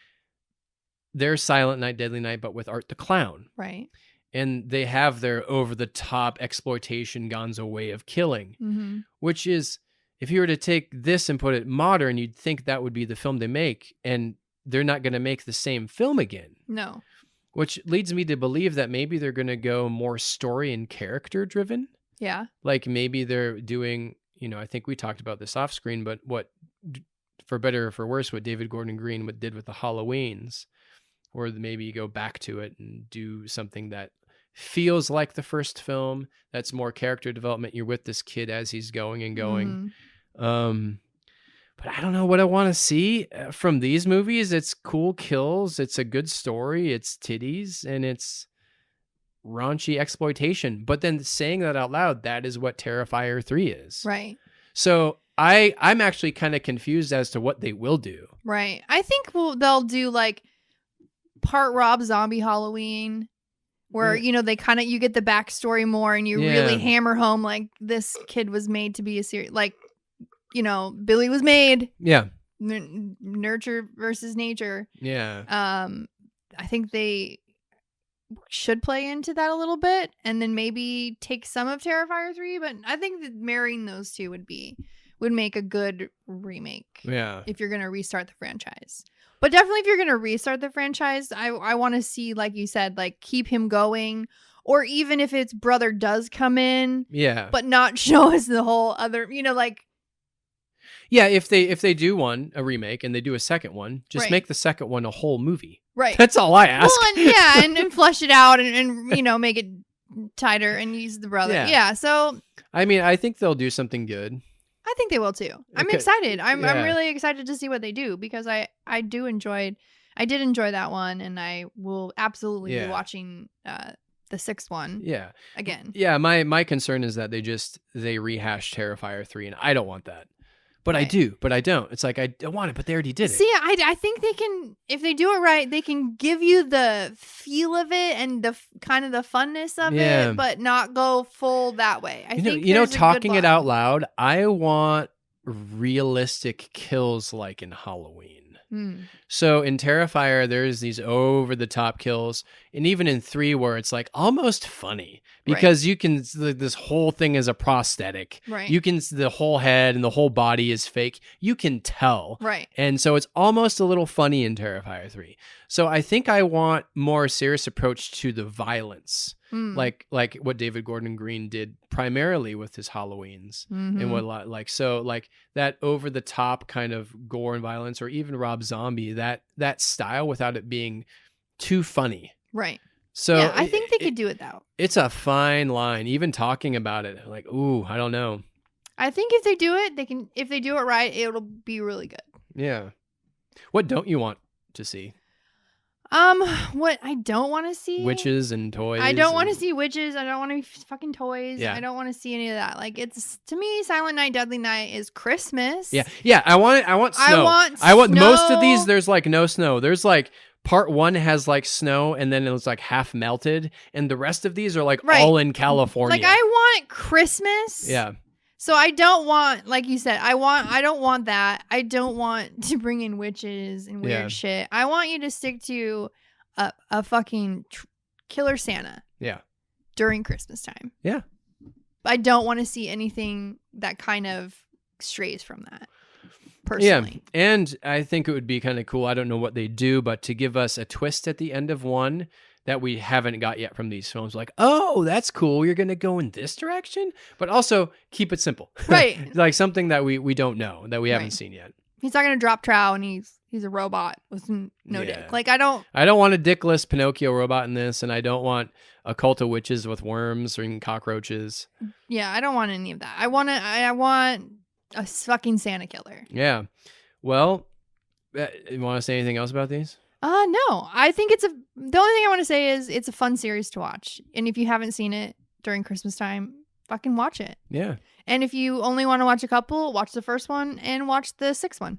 Speaker 2: their Silent Night, Deadly Night, but with Art the Clown.
Speaker 1: Right.
Speaker 2: And they have their over-the-top exploitation gonzo way of killing,
Speaker 1: Mm-hmm.
Speaker 2: which is, if you were to take this and put it modern, you'd think that would be the film they make, and they're not going to make the same film again.
Speaker 1: No.
Speaker 2: Which leads me to believe that maybe they're going to go more story and character driven.
Speaker 1: Yeah.
Speaker 2: Like maybe they're doing, I think we talked about this off screen, but for better or for worse, what David Gordon Green did with the Halloweens, or maybe you go back to it and do something that feels like the first film, that's more character development. You're with this kid as he's going and going.
Speaker 1: Mhm.
Speaker 2: But I don't know what I want to see from these movies. It's cool kills. It's a good story. It's titties and it's raunchy exploitation. But then saying that out loud, that is what Terrifier 3 is.
Speaker 1: Right.
Speaker 2: So I'm actually kind of confused as to what they will do.
Speaker 1: Right. I think they'll do like part Rob Zombie Halloween, where they kind of you get the backstory more, and you really hammer home like this kid was made to be a serious, like Billy was made.
Speaker 2: Yeah.
Speaker 1: Nurture versus nature.
Speaker 2: Yeah.
Speaker 1: I think they should play into that a little bit, and then maybe take some of Terrifier 3. But I think that marrying those two would make a good remake.
Speaker 2: Yeah.
Speaker 1: If you're gonna restart the franchise. But definitely if you're going to restart the franchise, I want to see, like you said, like keep him going. Or even if its brother does come in, but not show us the whole other, like.
Speaker 2: Yeah, if they do a remake and they do a second one, just make the second one a whole movie.
Speaker 1: Right.
Speaker 2: That's all I ask.
Speaker 1: Well, and flesh it out and make it tighter and use the brother. Yeah. So.
Speaker 2: I mean, I think they'll do something good.
Speaker 1: I think they will too. I'm excited. I'm really excited to see what they do because I did enjoy that one, and I will absolutely be watching the sixth one.
Speaker 2: Yeah.
Speaker 1: Again.
Speaker 2: Yeah. My concern is that they rehash Terrifier 3, and I don't want that. But I do, but I don't. It's like I don't want it, but they already did it.
Speaker 1: See, I think they can, if they do it right, they can give you the feel of it and the kind of the funness of it, but not go full that way. I think
Speaker 2: talking it out loud, I want realistic kills like in Halloween. So in Terrifier, there's these over the top kills, and even in 3 where it's like almost funny because you can, this whole thing is a prosthetic.
Speaker 1: Right.
Speaker 2: You can, the whole head and the whole body is fake. You can tell.
Speaker 1: Right.
Speaker 2: And so it's almost a little funny in Terrifier 3. So I think I want more serious approach to the violence. Like what David Gordon Green did primarily with his Halloweens and what like that over the top kind of gore and violence, or even Rob Zombie, that style without it being too funny.
Speaker 1: Right.
Speaker 2: So
Speaker 1: yeah, I think they could do it though.
Speaker 2: It's a fine line. Even talking about it, like, ooh, I don't know.
Speaker 1: I think if they do it, they can. If they do it right, it'll be really good.
Speaker 2: Yeah. What don't you want to see?
Speaker 1: What I don't want to see?
Speaker 2: Witches and toys.
Speaker 1: I don't want to see witches. I don't want to fucking toys.
Speaker 2: Yeah.
Speaker 1: I don't want to see any of that. Like, it's, to me, Silent Night, Deadly Night is Christmas.
Speaker 2: Yeah. Yeah. I want snow. I want most of these. There's like no snow. There's like part 1 has like snow, and then it was like half melted, and the rest of these are like all in California.
Speaker 1: Like, I want Christmas.
Speaker 2: Yeah.
Speaker 1: So I don't want, like you said, I don't want that. I don't want to bring in witches and weird shit. I want you to stick to a fucking killer Santa.
Speaker 2: Yeah.
Speaker 1: During Christmas time.
Speaker 2: Yeah.
Speaker 1: I don't want to see anything that kind of strays from that. Personally.
Speaker 2: Yeah. And I think it would be kind of cool. I don't know what they do, but to give us a twist at the end of one that we haven't got yet from these films. Like, oh, that's cool. You're going to go in this direction, but also keep it simple.
Speaker 1: Right.
Speaker 2: Like something that we don't know, that we haven't seen yet.
Speaker 1: He's not going to drop trow and he's a robot with no dick. Like, I don't
Speaker 2: want a dickless Pinocchio robot in this, and I don't want a cult of witches with worms or cockroaches. Yeah,
Speaker 1: I don't want any of that. I want a fucking Santa killer.
Speaker 2: Yeah. Well, you want to say anything else about these?
Speaker 1: No. I think the only thing I want to say is it's a fun series to watch. And if you haven't seen it during Christmas time, fucking watch it.
Speaker 2: Yeah.
Speaker 1: And if you only want to watch a couple, watch the first one and watch the sixth one.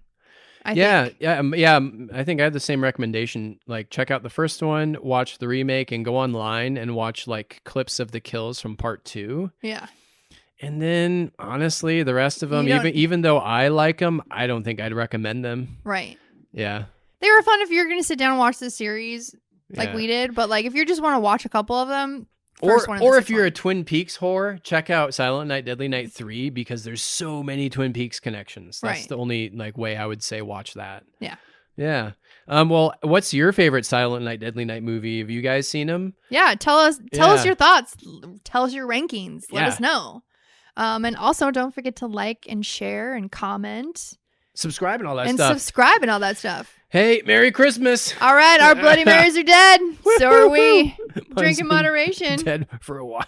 Speaker 1: I think.
Speaker 2: I think I have the same recommendation. Like, check out the first one, watch the remake, and go online and watch like clips of the kills from part 2.
Speaker 1: Yeah.
Speaker 2: And then, honestly, the rest of them, even though I like them, I don't think I'd recommend them.
Speaker 1: Right.
Speaker 2: Yeah.
Speaker 1: They were fun if you're going to sit down and watch the series like we did. But like if you just want to watch a couple of them,
Speaker 2: or if you're a Twin Peaks whore, check out Silent Night, Deadly Night 3 because there's so many Twin Peaks connections. That's the only like way I would say watch that.
Speaker 1: Yeah.
Speaker 2: Yeah. Well, what's your favorite Silent Night, Deadly Night movie? Have you guys seen them?
Speaker 1: Yeah. Tell us your thoughts. Tell us your rankings. Let us know. And also don't forget to like and share and comment.
Speaker 2: Subscribe and all that
Speaker 1: stuff.
Speaker 2: Hey, Merry Christmas.
Speaker 1: All right, our Bloody Marys are dead. So are we. Drink in moderation.
Speaker 2: Dead for a while.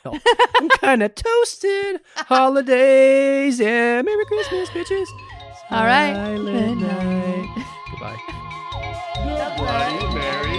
Speaker 2: I'm kind of toasted. Holidays. Yeah, Merry Christmas, bitches.
Speaker 1: All right.
Speaker 2: Silent night. Goodbye.
Speaker 3: The Bloody Mary.